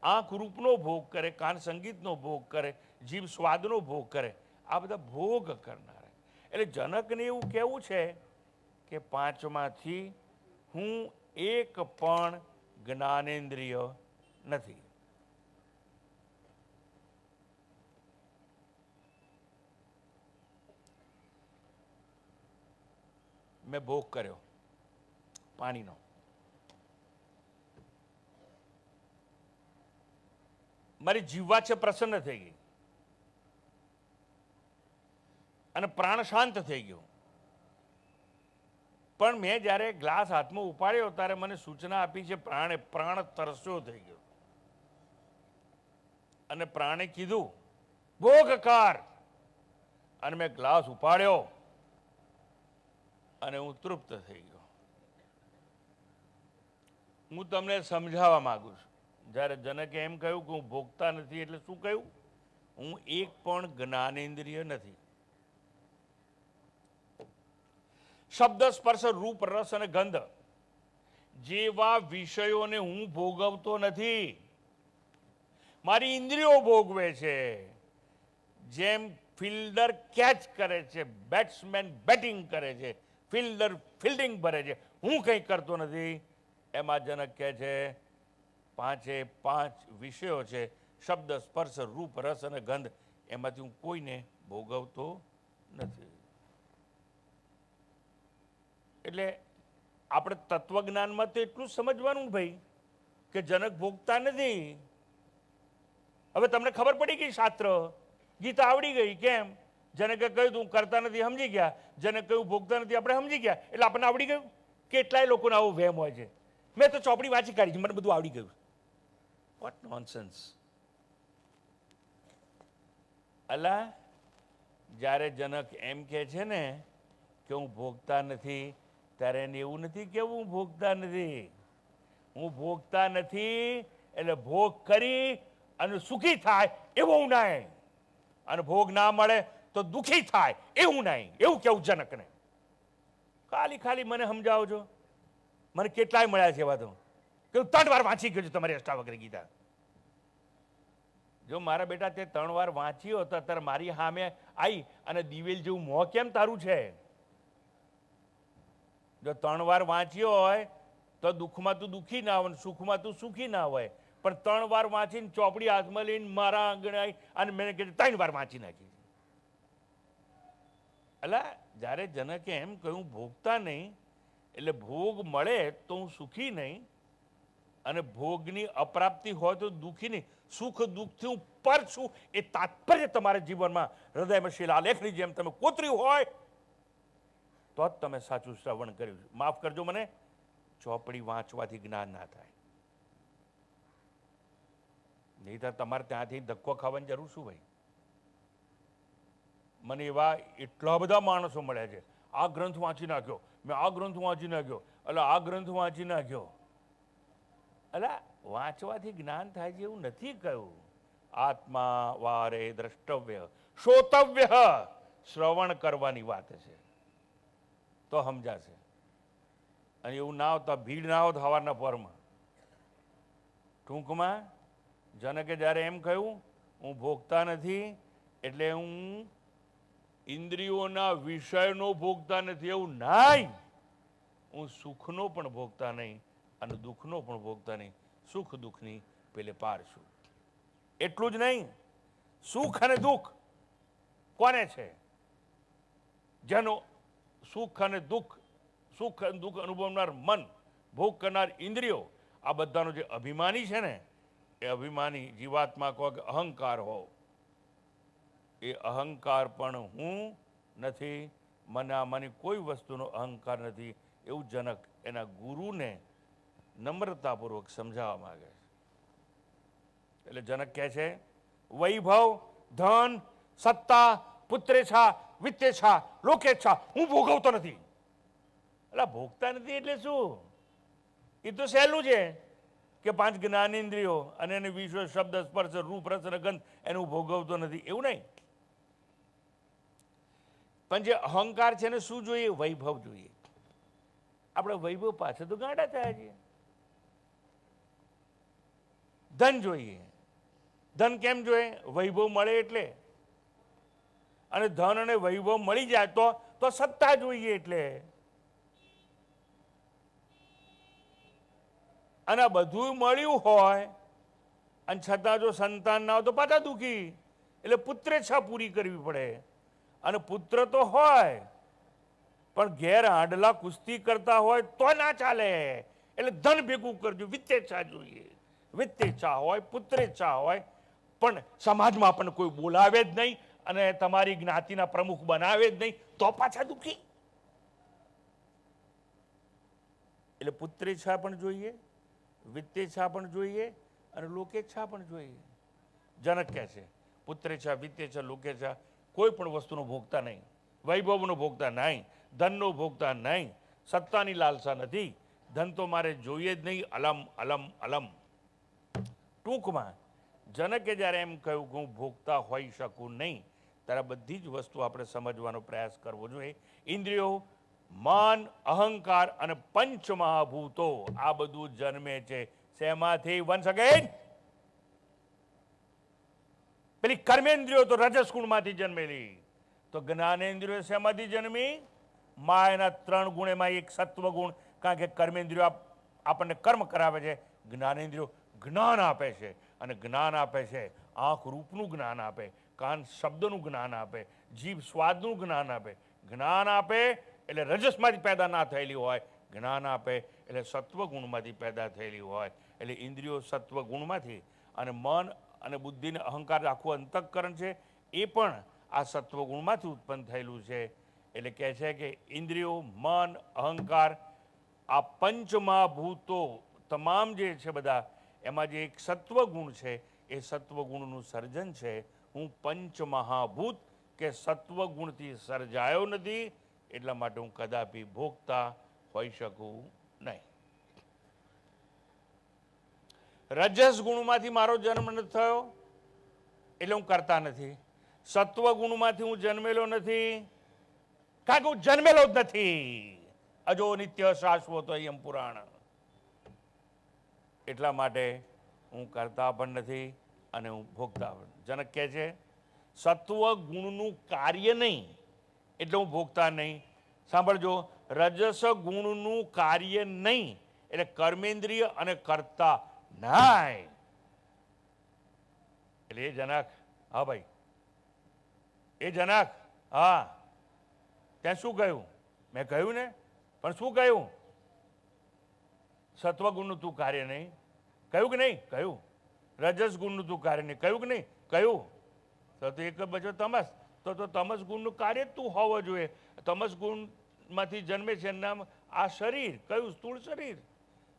આંખ રૂપનો ભોગ કરે, કાન સંગીતનો ભોગ કરે, જીભ સ્વાદનો ભોગ કરે. આ બધા ભોગ કરનારા. એટલે જનકને એવું કહેવું છે કે 5માંથી હું એક પણ જ્ઞાનેન્દ્રિય નથી. મેં ભોગ કર્યો પાણીનો, મારી જીવા છે પ્રસન્ન થઈ ગઈ અને પ્રાણ શાંત થઈ ગયો. પણ મેં જ્યારે ગ્લાસ હાથમાં ઉપાડ્યો ત્યારે મને સૂચના આપી છે પ્રાણ તરસ્યો થઈ ગયો. અને પ્રાણે કીધું ભોગ કર, અને મેં ગ્લાસ ઉપાડ્યો અને હું તૃપ્ત થઈ ગયો. હું તમને સમજાવવા માંગુ છું, જ્યારે જનકે એમ કહ્યું કે હું ભોગતા નથી એટલે શું કહ્યું? હું એક પણ જ્ઞાનેન્દ્રિય નથી. શબ્દ, સ્પર્શ, રૂપ, રસ અને ગંધ જેવા વિષયોને હું ભોગવતો નથી, મારી ઇન્દ્રિયો ભોગવે છે. જેમ ફિલ્ડર કેચ કરે છે, બેટ્સમેન બેટિંગ કરે છે, ફિલ્ડર ફિલ્ડિંગ ભરે છે, હું કંઈ કરતો નથી. એમાં જનક કહે છે પાંચે પાંચ વિષયો છે, શબ્દ, સ્પર્શ, રૂપ, રસ અને ગંધ, એમાંથી હું કોઈને ભોગવતો નથી. એટલે આપણે તત્વજ્ઞાનમાં તો એટલું સમજવાનું ભાઈ કે જનક ભોગતા નથી. હવે તમને ખબર પડી ગઈ, શાસ્ત્ર ગીતા આવડી ગઈ. કેમ? જનકે કહ્યું તું કરતા નથી, સમજી ગયા. જનકે કહ્યું ભોગતા નથી, આપણે સમજી ગયા, એટલે આપણને આવડી ગયું. કેટલાય લોકોને આવો વહેમ હોય છે, મેં તો ચોપડી વાંચી કાઢી છે, મને બધું આવડી ગયું. What nonsense! અલા, જ્યારે જનક એમ કહે છે ને કે હું ભોગતા નથી, ત્યારે એને એવું નથી કેવું હું ભોગતા નથી. હું ભોગતા નથી એટલે ભોગ કરી અને સુખી થાય એવું નહીં, અને ભોગ ના મળે તો દુઃખી થાય એવું નહીં, એવું કેવું જનકને. ખાલી ખાલી મને સમજાવજો. મને કેટલાય મળ્યા છે એવા તો કે હું 3 વાર વાંચી ગયો છું તમારી અષ્ટાવક્ર ગીતા. જો મારા બેટા તે 3 વાર વાંચ્યો તો અત્યારે મારી સામે આવી અને દિવેલ જેવું મોં કેમ તારું છે? જો 3 વાર વાંચ્યો હોય તો દુઃખમાં તું દુઃખી ના હોય, સુખમાં તું સુખી ના હોય. પણ 3 વાર વાંચીને ચોપડી હાથમાં લઈને મારા આંગણે આવી અને મેં કીધું 3 વાર વાંચી નાખી. એટલે જ્યારે જનકે એમ કહ્યું ભોગતા નહીં, એટલે ભોગ મળે તો હું સુખી નહીં, અને ભોગની અપ્રાપ્તિ હોય તો દુઃખી નહીં. સુખ દુઃખથી હું પર છું એ તાત્પર્ય તમારા જીવનમાં હૃદયમાં શિલાલેખની જેમ તમે કોતર્યું હોય તો જ તમે સાચું શ્રવણ કર્યું. માફ કરજો મને, ચોપડી વાંચવાથી જ્ઞાન ના થાય. નહીં તો તમારે ત્યાંથી ધક્કો ખાવાની જરૂર શું ભાઈ? મને એવા એટલા બધા માણસો મળ્યા છે, આ ગ્રંથ વાંચી નાખ્યો, મેં આ ગ્રંથ વાંચી નાખ્યો, એટલે આ ગ્રંથ વાંચી નાખ્યો. એટલે વાંચવાથી જ્ઞાન થાય છે એવું નથી કહ્યું. આત્મા વારે દ્રષ્ટવ્ય શ્રોતવ્ય, શ્રવણ કરવાની વાત છે તો સમજાશે. અને એવું ના આવતા ભીડ ના આવત સવારના પરમાં. ટૂંકમાં જનકે જ્યારે એમ કહ્યું હું ભોગતા નથી એટલે હું ઇન્દ્રિયોના વિષયનો ભોગતા નથી એવું નહીં, હું સુખનો પણ ભોગતા નહીં અને દુઃખનો પણ ભોગતા નહીં. સુખ દુઃખની પેલે પાર છું. એટલું જ નહીં, સુખ અને દુઃખ કોને છે? જેનો સુખ અને દુઃખ અનુભવનાર મન, ભોગ કરનાર ઇન્દ્રિયો, આ બધાનો જે અભિમાની છે ને, એ અભિમાની જીવાત્મા કહો કે અહંકાર હો, એ અહંકાર પણ હું નથી. મને આમાંની કોઈ વસ્તુનો અહંકાર નથી એવું જનક એના ગુરુને નમ્રતાપૂર્વક સમજાવવા માંગે છે. એટલે જનક કહે છે વૈભવ, ધન, સત્તા, પુત્રેચ્છા, વિત્તેચ્છા, લોકેચ્છા હું ભોગવતો નથી. એટલે ભોગતા નથી એટલે શું? એ તો સહેલું છે કે 5 જ્ઞાનેન્દ્રિયો અને એને વિશ્વ, શબ્દ, સ્પર્શ, રૂપ, રસ અને ગંધ એનું ભોગવતો નથી એવું નહીં. પણ જે અહંકાર છે ને શું જોઈએ? વૈભવ જોઈએ. આપણે વૈભવ પાછળ તો ગાંડા થયા છીએ. ધન જોઈએ. ધન કેમ જોઈએ? વૈભવ મળે એટલે. અને ધન અને વૈભવ મળી જાય તો સત્તા જોઈએ એટલે. અને બધું મળ્યું હોય અને છતાં જો સંતાન ના હોય તો પાછા દુઃખી. એટલે પુત્રેચ્છા પૂરી કરવી પડે. અને પુત્ર તો હોય પણ ઘેર હાંડલા કુસ્તી કરતા હોય તો ના ચાલે. એટલે ધન ભેગું કરજો. વિત્તેચ્છા જોઈએ. વિત્તેચ્છા હોય, પુત્રેચ્છા હોય, પણ સમાજમાં આપણને કોઈ બોલાવે જ નહીં અને તમારી જ્ઞાતિના પ્રમુખ બનાવે જ નહીં તો પાછા દુઃખી. એટલે પુત્રેચ્છા પણ જોઈએ, વિત્તેચ્છા પણ જોઈએ અને લોકેચ્છા પણ જોઈએ. જનક કહે છે પુત્રે છે વિત્તે છે લોકે છે, કોઈ પણ વસ્તુનો ભોગતા નહીં, વૈભવનો ભોગતા નહીં, ધનનો ભોગતા નહીં, સત્તાની લાલસા નથી, ધન તો મારે જોઈએ જ નહીં, અલમ અલમ અલમ. ટૂંકમાં જનકે જ્યારે એમ કહ્યું કે હું ભોગતા હોઈ શકું નહીં, ત્યારે બધી જ વસ્તુ આપણે સમજવાનો પ્રયાસ કરવો જોઈએ. ઇન્દ્રિયો, મન, અહંકાર અને પંચમહાભૂતો આ બધું જન્મે છે શેમાંથી? વન્સ અગેન, પેલી કર્મેન્દ્રિયો તો રજસ ગુણમાંથી જન્મેલી, તો જ્ઞાનેન્દ્રિયો શેમાંથી જન્મી? માયાના 3 ગુણ, એમાં એક સત્વ ગુણ. કારણ કે કર્મેન્દ્રિયો આપણને કર્મ કરાવે છે, જ્ઞાનેન્દ્રિયો જ્ઞાન આપે છે. અને જ્ઞાન આપે છે, આંખ રૂપનું જ્ઞાન આપે, કાન શબ્દનું જ્ઞાન આપે, જીભ સ્વાદનું જ્ઞાન આપે. જ્ઞાન આપે એટલે રજસમાંથી પેદા ના થયેલી હોય, જ્ઞાન આપે એટલે સત્વ ગુણમાંથી પેદા થયેલી હોય. એટલે ઇન્દ્રિયો સત્વ ગુણમાંથી, અને મન અને બુદ્ધિને અહંકાર આખું અંતઃકરણ છે એ પણ આ સત્વ ગુણમાંથી ઉત્પન્ન થયેલું છે. એટલે કહે છે કે ઇન્દ્રિયો, મન, અહંકાર, આ પંચમહાભૂતો તમામ જે છે બધા, એમાં જે એક સત્વ ગુણ છે એ સત્વ ગુણનું સર્જન છે. હું પંચમહાભૂત કે સત્વ ગુણથી સર્જાયો નથી, એટલા માટે હું કદાપી ભોગતા હોઈ શકું નહીં. રજસ ગુણમાંથી મારો જન્મ નથી થયો એટલે હું કરતા નથી. સત્વ ગુણમાંથી હું જન્મેલો નથી કારણ કે હું જન્મેલો જ નથી. અજો નિત્ય શાશ્વત એમ પુરાણ. એટલા માટે હું કરતા પણ નથી અને હું ભોગતા પણ. જનક કહે છે સત્વ ગુણનું કાર્ય નહીં એટલે હું ભોગતા નહીં. સાંભળજો, રજસ ગુણનું કાર્ય નહીં એટલે કર્મેન્દ્રિય અને કર્તા નહીં. એટલે એ જનક, હા ભાઈ, એ જનક, હા, ત્યાં શું કહ્યું? મેં કહ્યું ને, પણ શું કહ્યું? સત્વગુણનું તું કાર્ય નહીં કહ્યું કે નહીં? કહ્યું. રજસ ગુણનું તું કાર્ય નહીં કહ્યું કે નહીં? કહ્યું. તો એક બચો તમસ, તો તમસ ગુણનું કાર્ય જ તું હોવો જોઈએ. તમસ ગુણમાંથી જન્મે છે નામ આ શરીર, કયું? સ્થૂળ શરીર.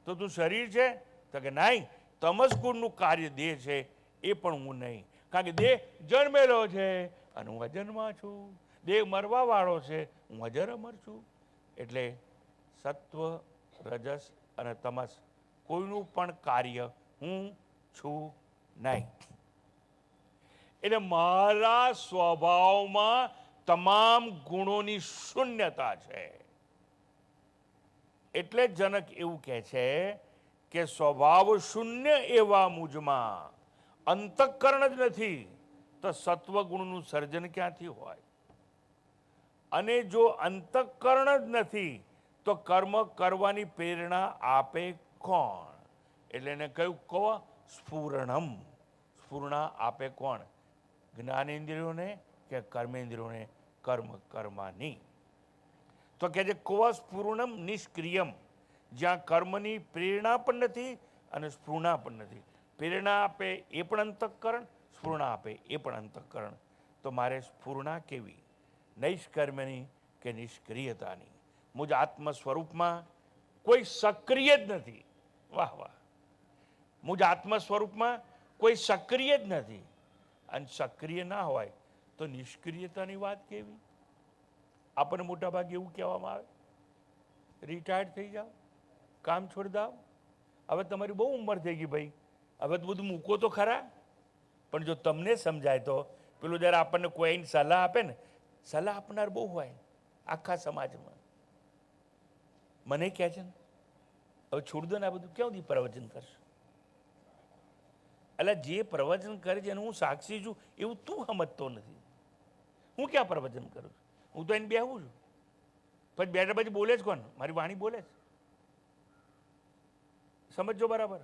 તો તું શરીર છે? તો કે નહીં, તમસ ગુણનું કાર્ય દેહ છે એ પણ હું નહીં. કારણ કે દેહ જન્મેલો છે અને હું અજન્મા છું. દેહ મરવા વાળો છે, હું અજર અમર છું. એટલે સત્વ, રજસ અને તમસ કોઈનું પણ કાર્ય હું છું નહીં. એટલે મારા સ્વભાવમાં તમામ ગુણોની શૂન્યતા છે. એટલે જનક એવું કહે છે કે સ્વભાવ શૂન્ય એવા મુજમાં અંતઃકરણ જ નથી તો સત્વગુણનું સર્જન ક્યાંથી હોય? અને જો અંતઃકરણ જ નથી તો કર્મ કરવાની પ્રેરણા આપે કોણ? એટલે એને કહ્યું કહો સ્ફુરણમ. સ્ફુરણા આપે કોણ? જ્ઞાનેન્દ્રિયોને કે કર્મેન્દ્રિયોને કર્મ કરવાની? તો કહે છે કવ સ્ફુરણમ નિષ્ક્રિયમ. જ્યાં કર્મની પ્રેરણા પણ નથી અને સ્ફુરણા પણ નથી. પ્રેરણા આપે એ પણ અંતઃકરણ, સ્ફુરણા આપે એ પણ અંતઃકરણ. તો મારે સ્ફુરણા કેવી? નૈષ્કર્મની કે નિષ્ક્રિયતાની. મુજ આત્મ સ્વરૂપમાં કોઈ સક્રિય જ નથી. વાહ વાહ! મુજ આત્મ સ્વરૂપમાં કોઈ સક્રિય જ નથી. અને સક્રિય ના હોય તો નિષ્ક્રિયતાની વાત કેવી? આપણને મોટા ભાગે એવું કહેવામાં આવે, રિટાયર્ડ થઈ જાઓ, કામ છોડી દો, હવે તમારી બહુ ઉંમર થઈ ગઈ ભાઈ, હવે તો બધું મૂકો તો ખરા. પણ જો તમને સમજાય તો પેલું જ્યારે આપણને કોઈ સલાહ આપે ને, સલાહ આપનાર બહુ હોય આખા સમાજમાં. મને કહે છે ને હવે છોડ દો ને આ બધું, ક્યાં સુધી પ્રવચન કરશે? એટલે જે પ્રવચન કરે છે એનું હું સાક્ષી છું એવું તું સમજતો નથી. હું ક્યાં પ્રવચન કરું છું? હું તો એને બેહું છું. પછી બેઠા પછી બોલે જ કોણ? મારી વાણી બોલે જ. સમજો બરાબર.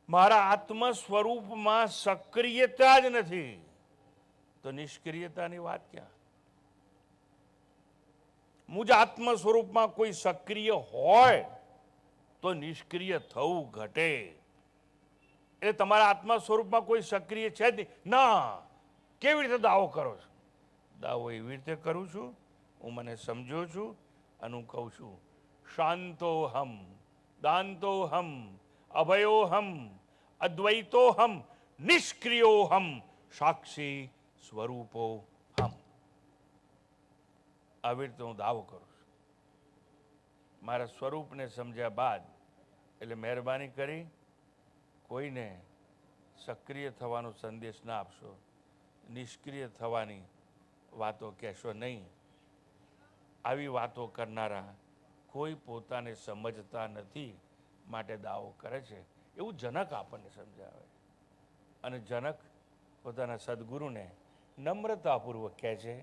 મારા આત્મ સ્વરૂપમાં સક્રિયતા જ નથી તો નિષ્ક્રિયતાની વાત ક્યાં? મુજ આત્મ સ્વરૂપમાં કોઈ સક્રિય હોય તો નિષ્ક્રિય થવું ઘટે. એટલે તમારા આત્મા સ્વરૂપમાં કોઈ સક્રિય છે જ નહીં ના. કેવી રીતે દાવો કરો છો? દાવો એવી રીતે કરું છું, હું મને સમજો છું અને હું કહું છું શાંતોહમ, દાંતોહમ, અભયોહમ, અદ્વૈતોહમ નિષ્ક્રિયોહમ સાક્ષી સ્વરૂપો હમ. આવી રીતે હું દાવો કરું છું. મારા સ્વરૂપને સમજ્યા બાદ એટલે મહેરબાની કરી કોઈને સક્રિય થવાનો સંદેશ ના આપશો, નિષ્ક્રિય થવાની વાતો કહેશો નહીં. આવી વાતો કરનારા કોઈ પોતાને સમજતા નથી માટે દાવો કરે છે એવું જનક આપણને સમજાવે. અને જનક પોતાના સદગુરુને નમ્રતાપૂર્વક કહે છે,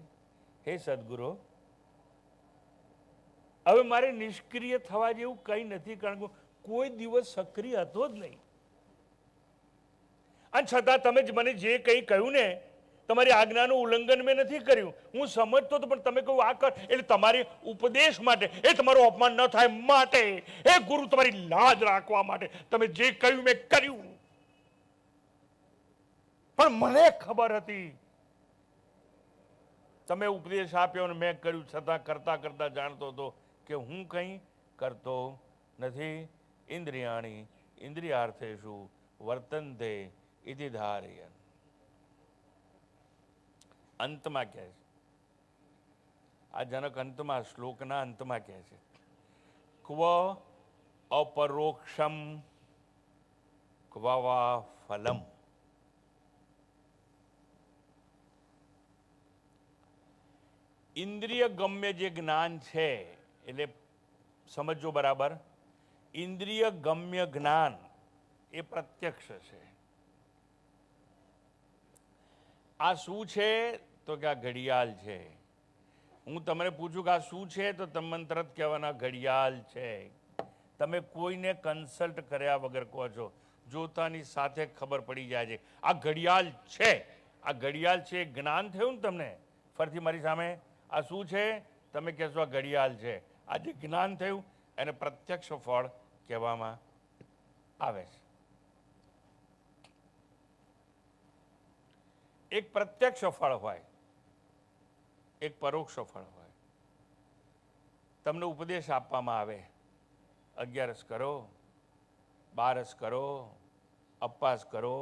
હે સદગુરુ, હવે મારે નિષ્ક્રિય થવા જેવું કંઈ નથી, કારણ કે કોઈ દિવસ સક્રિય હતો જ નહીં. અને છતાં તમે જ મને જે કંઈ કહ્યું ને, તમારી આજ્ઞાનું ઉલ્લંઘન મેં નથી કર્યું. હું સમજતો હતો, પણ તમે કહ્યું આ કર, એટલે તમારી ઉપદેશ માટે, એ તમારું અપમાન ન થાય માટે, એ ગુરુ તમારી લાજ રાખવા માટે તમે જે કહ્યું મેં કર્યું. પણ મને ખબર હતી, તમે ઉપદેશ આપ્યો અને મેં કર્યું, છતાં કરતા કરતા જાણતો હતો કે હું કંઈ કરતો નથી. ઇન્દ્રિયાણી ઇન્દ્રિયાર્થેષુ વર્તન્તે ઇતિ ધારયન. અંતમાં કહે છે, આ જનક અંતમાં, શ્લોકના અંતમાં કહે છે, ક્વ અપરોક્ષમ ક્વ વા ફલમ. ઇન્દ્રિય ગમ્ય જે જ્ઞાન છે, એટલે સમજો બરાબર, ઇન્દ્રિય ગમ્ય જ્ઞાન એ પ્રત્યક્ષ છે. આ શું છે? તો કે આ ઘડિયાળ છે. હું તમને પૂછું કે આ શું છે, તો તમે મને તરત કહેવાના ઘડિયાળ છે. તમે કોઈને કન્સલ્ટ કર્યા વગર કહો છો, જોતાની સાથે ખબર પડી જાય છે આ ઘડિયાળ છે. આ ઘડિયાળ છે, જ્ઞાન થયું ને તમને. ફરીથી મારી સામે આ શું છે? તમે કહેશો આ ઘડિયાળ છે. આ જે જ્ઞાન થયું એને પ્રત્યક્ષ ફળ કહેવામાં આવે છે. એક પ્રત્યક્ષ ફળ હોય, એક પરોક્ષ ફળ હોય. તમને ઉપદેશ આપવામાં આવે, 11 કરો, 12 કરો, ઉપવાસ કરો,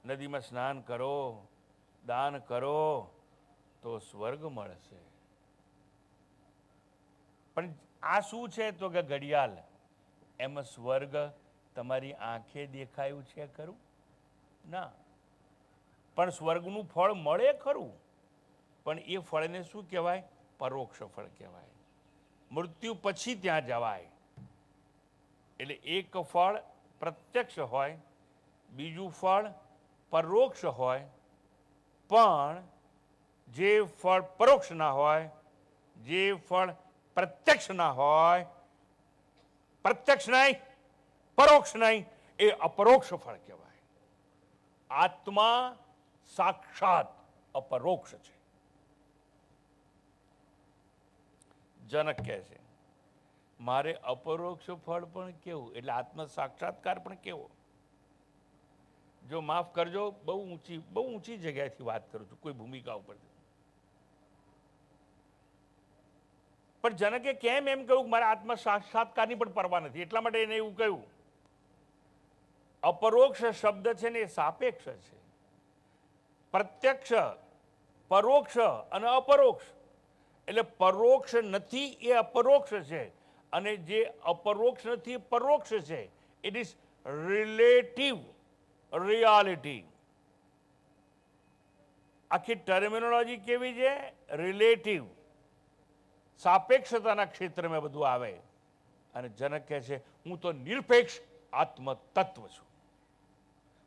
નદીમાં સ્નાન કરો, દાન કરો, તો સ્વર્ગ મળશે. પણ આ શું છે? તો કે ઘડિયાળ. એમાં સ્વર્ગ તમારી આંખે દેખાયું છે ખરું? ના. પણ સ્વર્ગનું ફળ મળે ખરું, પણ એ ફળને શું કહેવાય? પરોક્ષ ફળ કહેવાય. મૃત્યુ પછી ત્યાં જવાય. એટલે એક ફળ પ્રત્યક્ષ હોય, બીજું ફળ પરોક્ષ હોય. પણ જે ફળ પરોક્ષ ના હોય, જે ફળ પ્રત્યક્ષ ના હોય, પ્રત્યક્ષ નહીં, પરોક્ષ નહીં, એ અપરોક્ષ ફળ કહેવાય. આત્મા સાક્ષાત અપરોક્ષ છે. જનક કહે છે, મારે અપરોક્ષ ફળ પણ કેવું, એટલે આત્મ સાક્ષાત્કાર પણ કેવો. જો માફ કરજો, બહુ ઊંચી જગ્યાએથી વાત કરું છું, કોઈ ભૂમિકા ઉપર. પણ જનકે કેમ એમ કહ્યું કે મારા આત્મ સાક્ષાત્કારની પણ પરવા નથી, એટલા માટે એને એવું કહ્યું. અપરોક્ષ શબ્દ છે ને એ સાપેક્ષ છે. પ્રત્યક્ષ, પરોક્ષ અને અપરોક્ષ. એટલે પરોક્ષ નથી એ અપરોક્ષ છે, અને જે અપરોક્ષ નથી એ પરોક્ષ છે. It is relative reality. આખી ટર્મિનોલોજી કેવી છે? રિલેટિવ, સાપેક્ષતાના ક્ષેત્રમાં બધું આવે. અને જનક કહે છે, હું તો નિરપેક્ષ આત્મ તત્વ છું,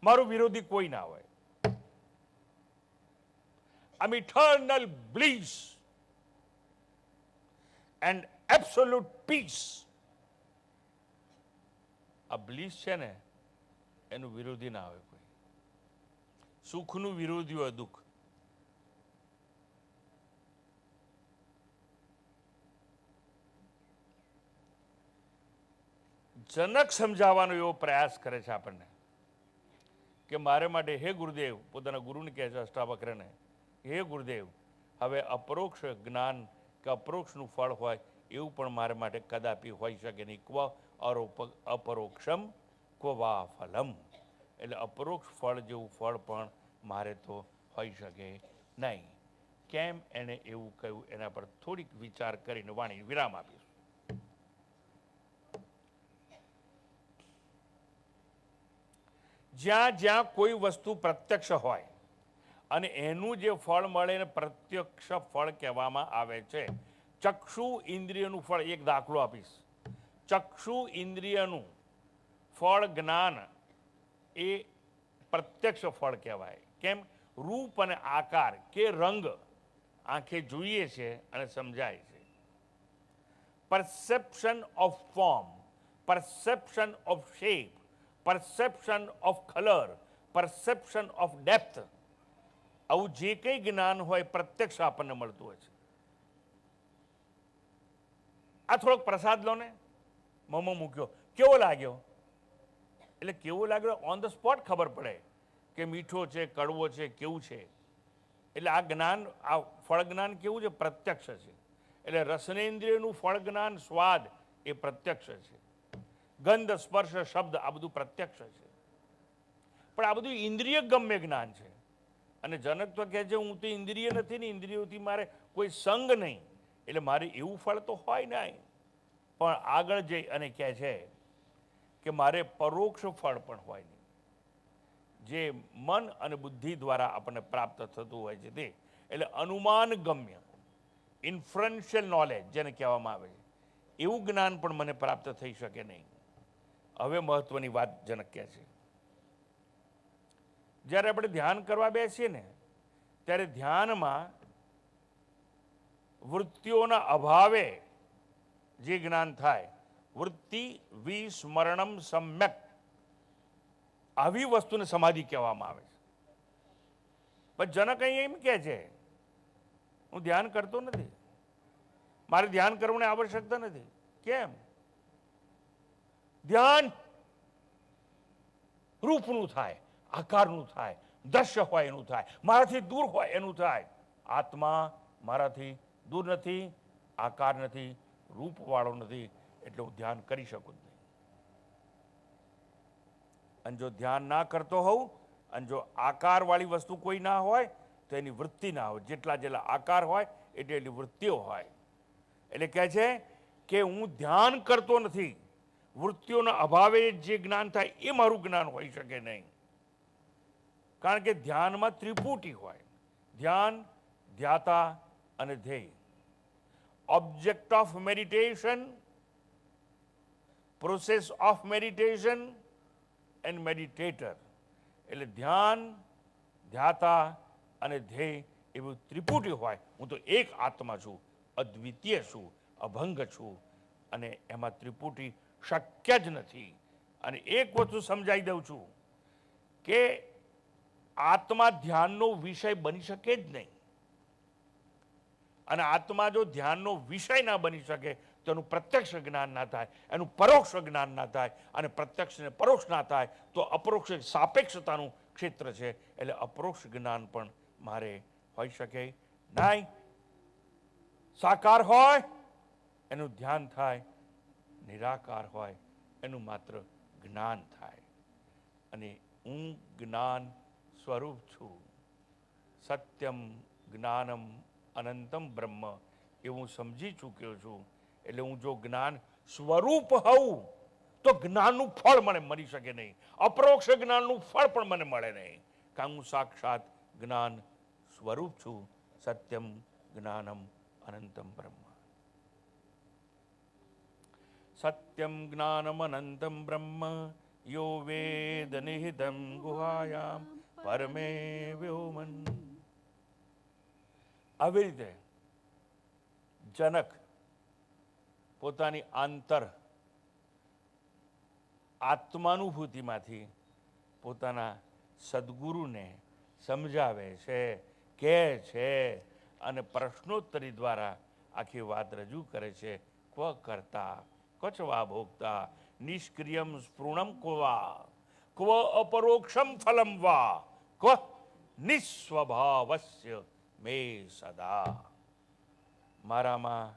મારું વિરોધી કોઈ ના હોય. I'm eternal bliss and absolute peace. આ બ્લીસ છે ને, એનું વિરોધી ના આવે કોઈ. સુખનું વિરોધી હોય દુઃખ. જનક સમજાવવાનો એવો પ્રયાસ કરે છે આપણને કે મારે માટે, હે ગુરુદેવ, પોતાના ગુરુને કહે છે અષ્ટાવક્રને, હે ગુરુદેવ, હવે અપરોક્ષ જ્ઞાન કે અપરોક્ષનું ફળ હોય એવું પણ મારા માટે કદાપી હોઈ શકે નહીં. ક્વ અપરોક્ષમ ક્વ વા ફલમ. એટલે અપરોક્ષ ફળ જેવું ફળ પણ મારે તો હોઈ શકે નહીં. કેમ એણે એવું કહ્યું એના પર થોડીક વિચાર કરીને વાણી વિરામ આપીશું. જ્યાં જ્યાં કોઈ વસ્તુ પ્રત્યક્ષ હોય અને એનું જે ફળ મળે એને પ્રત્યક્ષ ફળ કહેવામાં આવે છે. ચક્ષુ ઇન્દ્રિયનું ફળ, એક દાખલો આપીશ. ચક્ષુ ઇન્દ્રિયનું ફળ જ્ઞાન એ પ્રત્યક્ષ ફળ કહેવાય. કેમ? રૂપ અને આકાર કે રંગ આંખે જોઈએ છે અને સમજાય છે. perception of form, perception of shape, perception of color, perception of depth, આવું જે કંઈ જ્ઞાન હોય પ્રત્યક્ષ આપણને મળતું હોય છે. આ થોડોક પ્રસાદ લો ને, મોંમાં મૂક્યો, કેવો લાગ્યો? એટલે કેવો લાગ્યો ઓન ધ સ્પોટ ખબર પડે કે મીઠો છે, કડવો છે, કેવું છે. એટલે આ જ્ઞાન, આ ફળ જ્ઞાન કેવું છે? પ્રત્યક્ષ છે. એટલે રસનેન્દ્રિયનું ફળ જ્ઞાન, સ્વાદ, એ પ્રત્યક્ષ છે. ગંધ, સ્પર્શ, શબ્દ, આ બધું પ્રત્યક્ષ છે. પણ આ બધું ઇન્દ્રિય ગમ્ય જ્ઞાન છે. અને જનક તો કહે છે હું તો ઇન્દ્રિય નથી ને, ઇન્દ્રિયોથી મારે કોઈ સંગ નહીં, એટલે મારે એવું ફળ તો હોય નહીં. પણ આગળ જઈ અને કહે છે કે મારે પરોક્ષ ફળ પણ હોય નહીં, જે મન અને બુદ્ધિ દ્વારા આપણને પ્રાપ્ત થતું હોય છે તે. એટલે અનુમાન ગમ્ય, ઇન્ફરન્શિયલ નોલેજ જેને કહેવામાં આવે છે, એવું જ્ઞાન પણ મને પ્રાપ્ત થઈ શકે નહીં. હવે મહત્વની વાત જનક કહે છે, જ્યારે આપણે ધ્યાન કરવા બેસીએ ને ત્યારે ધ્યાનમાં વૃત્તિઓના અભાવે જે જ્ઞાન થાય, વૃત્તિ વિસ્મરણમ સમ્યક, આવી વસ્તુને સમાધિ કહેવામાં આવે છે. પણ જનક અહીં એમ કહે છે હું ધ્યાન કરતો નથી, મારે ધ્યાન કરવાની આવશ્યકતા નથી. કેમ? ધ્યાન રૂપનું થાય, આકારનું થાય, દ્રશ્ય હોય એનું થાય, મારાથી દૂર હોય એનું થાય. આત્મા મારાથી દૂર નથી, આકાર નથી, રૂપવાળો નથી, એટલે હું ધ્યાન કરી શકું જ નહીં. અને જો ધ્યાન ના કરતો હોઉં અને જો આકારવાળી વસ્તુ કોઈ ના હોય તો એની વૃત્તિ ના હોય. જેટલા જેટલા આકાર હોય એટલી એટલી વૃત્તિઓ હોય. એટલે કહે છે કે હું ધ્યાન કરતો નથી, વૃત્તિઓના અભાવે જે જ્ઞાન થાય એ મારું જ્ઞાન હોઈ શકે નહીં. કારણ કે ધ્યાનમાં ત્રિપુટી હોય: ધ્યાન, ધ્યાતા અને ધ્યેય. Object of meditation, process of meditation and meditator. એટલે ધ્યાન, ધ્યાતા અને ધ્યેય એવું ત્રિપુટી હોય. હું તો એક આત્મા છું, અદ્વિતીય છું, અભંગ છું, અને એમાં ત્રિપુટી શક્ય જ નથી. અને એક વસ્તુ સમજાવી દઉં છું કે આત્મા ધ્યાનનો વિષય બની શકે જ નહીં. અને આત્મા જો ધ્યાનનો વિષય ના બની શકે તો એનું પ્રત્યક્ષ જ્ઞાન ના થાય, એનું પરોક્ષ જ્ઞાન ના થાય. અને પ્રત્યક્ષ ને પરોક્ષ ના થાય તો અપરોક્ષ સાપેક્ષતાનું ક્ષેત્ર છે. એટલે અપરોક્ષ જ્ઞાન પણ મારે હોઈ શકે નહીં. સાકાર હોય એનું ધ્યાન થાય, નિરાકાર હોય એનું માત્ર જ્ઞાન થાય. અને હું જ્ઞાન સ્વરૂપ છું. સત્યમ જ્ઞાનમ અનંતમ બ્રહ્મ એ હું સમજી ચૂક્યો છું. એટલે હું જો જ્ઞાન સ્વરૂપ હોઉં તો જ્ઞાનનું ફળ મને મળી શકે નહીં, અપરોક્ષ જ્ઞાનનું ફળ પણ મને મળે નહીં. કારણ હું સાક્ષાત જ્ઞાન સ્વરૂપ છું. સત્યમ જ્ઞાનમ અનંતમ બ્રહ્મ. સત્યમ જ્ઞાનમ અનંતમ બ્રહ્મ યો વેદ નિહિતમ ગુહાયામ પરમે વ્યોમન. આવી રીતે જનક પોતાની આંતર આત્માનુભૂતિમાંથી પોતાના સદગુરુને સમજાવે છે, કહે છે, અને પ્રશ્નોત્તરી દ્વારા આખી વાત રજૂ કરે છે. ક્વ કર્તા ક્વચ વા ભોક્તા નિષ્ક્રિયમ સ્પૃણમ ક્વા ક્વ અપરોક્ષમ ફલમ વા ક્વ નિસ્વભાવસ્ય મે સદા. મારામાં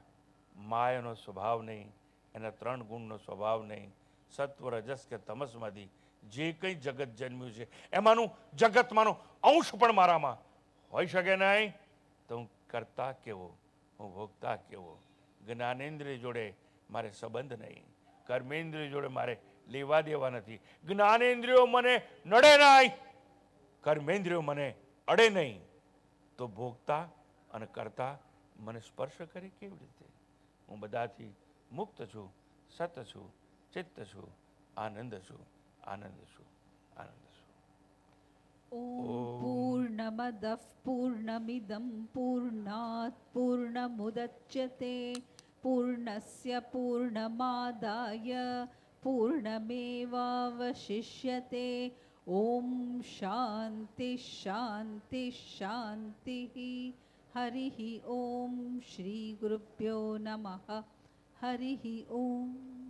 માયાનો સ્વભાવ નહીં, એના 3 ગુણનો સ્વભાવ નહીં. સત્વ, રજસ કે તમસમાંથી જે કંઈ જગત જન્મ્યું છે એમાંનું જગતમાંનો અંશ પણ મારામાં હોઈ શકે નહીં. તો હું કરતા કેવો, હું ભોગતા કેવો. જ્ઞાનેન્દ્રિય જોડે મારે સંબંધ નહીં, કર્મેન્દ્રિય જોડે મારે લેવા દેવા નથી. જ્ઞાનેન્દ્રિયો મને નડે નહીં, કર્મેન્દ્રિયો મને અડે નહીં, તો ભોગતા અને કરતા મને સ્પર્શ કરી કેવી રીતે? હું બધાથી મુક્ત છું, સત છું, ચિત્ત છું, આનંદ છું, આનંદ છું, આનંદ છું. ઓમ પૂર્ણમદઃ પૂર્ણમિદં પૂર્ણાત પૂર્ણમુદચ્યતે પૂર્ણસ્ય પૂર્ણમાદાય પૂર્ણમેવાવશિષ્યતે. ઓમ શાંતિ શાંતિ શાંતિ. હરિ ઓમ. શ્રી ગુરુભ્યો નમઃ. હરિ ઓમ.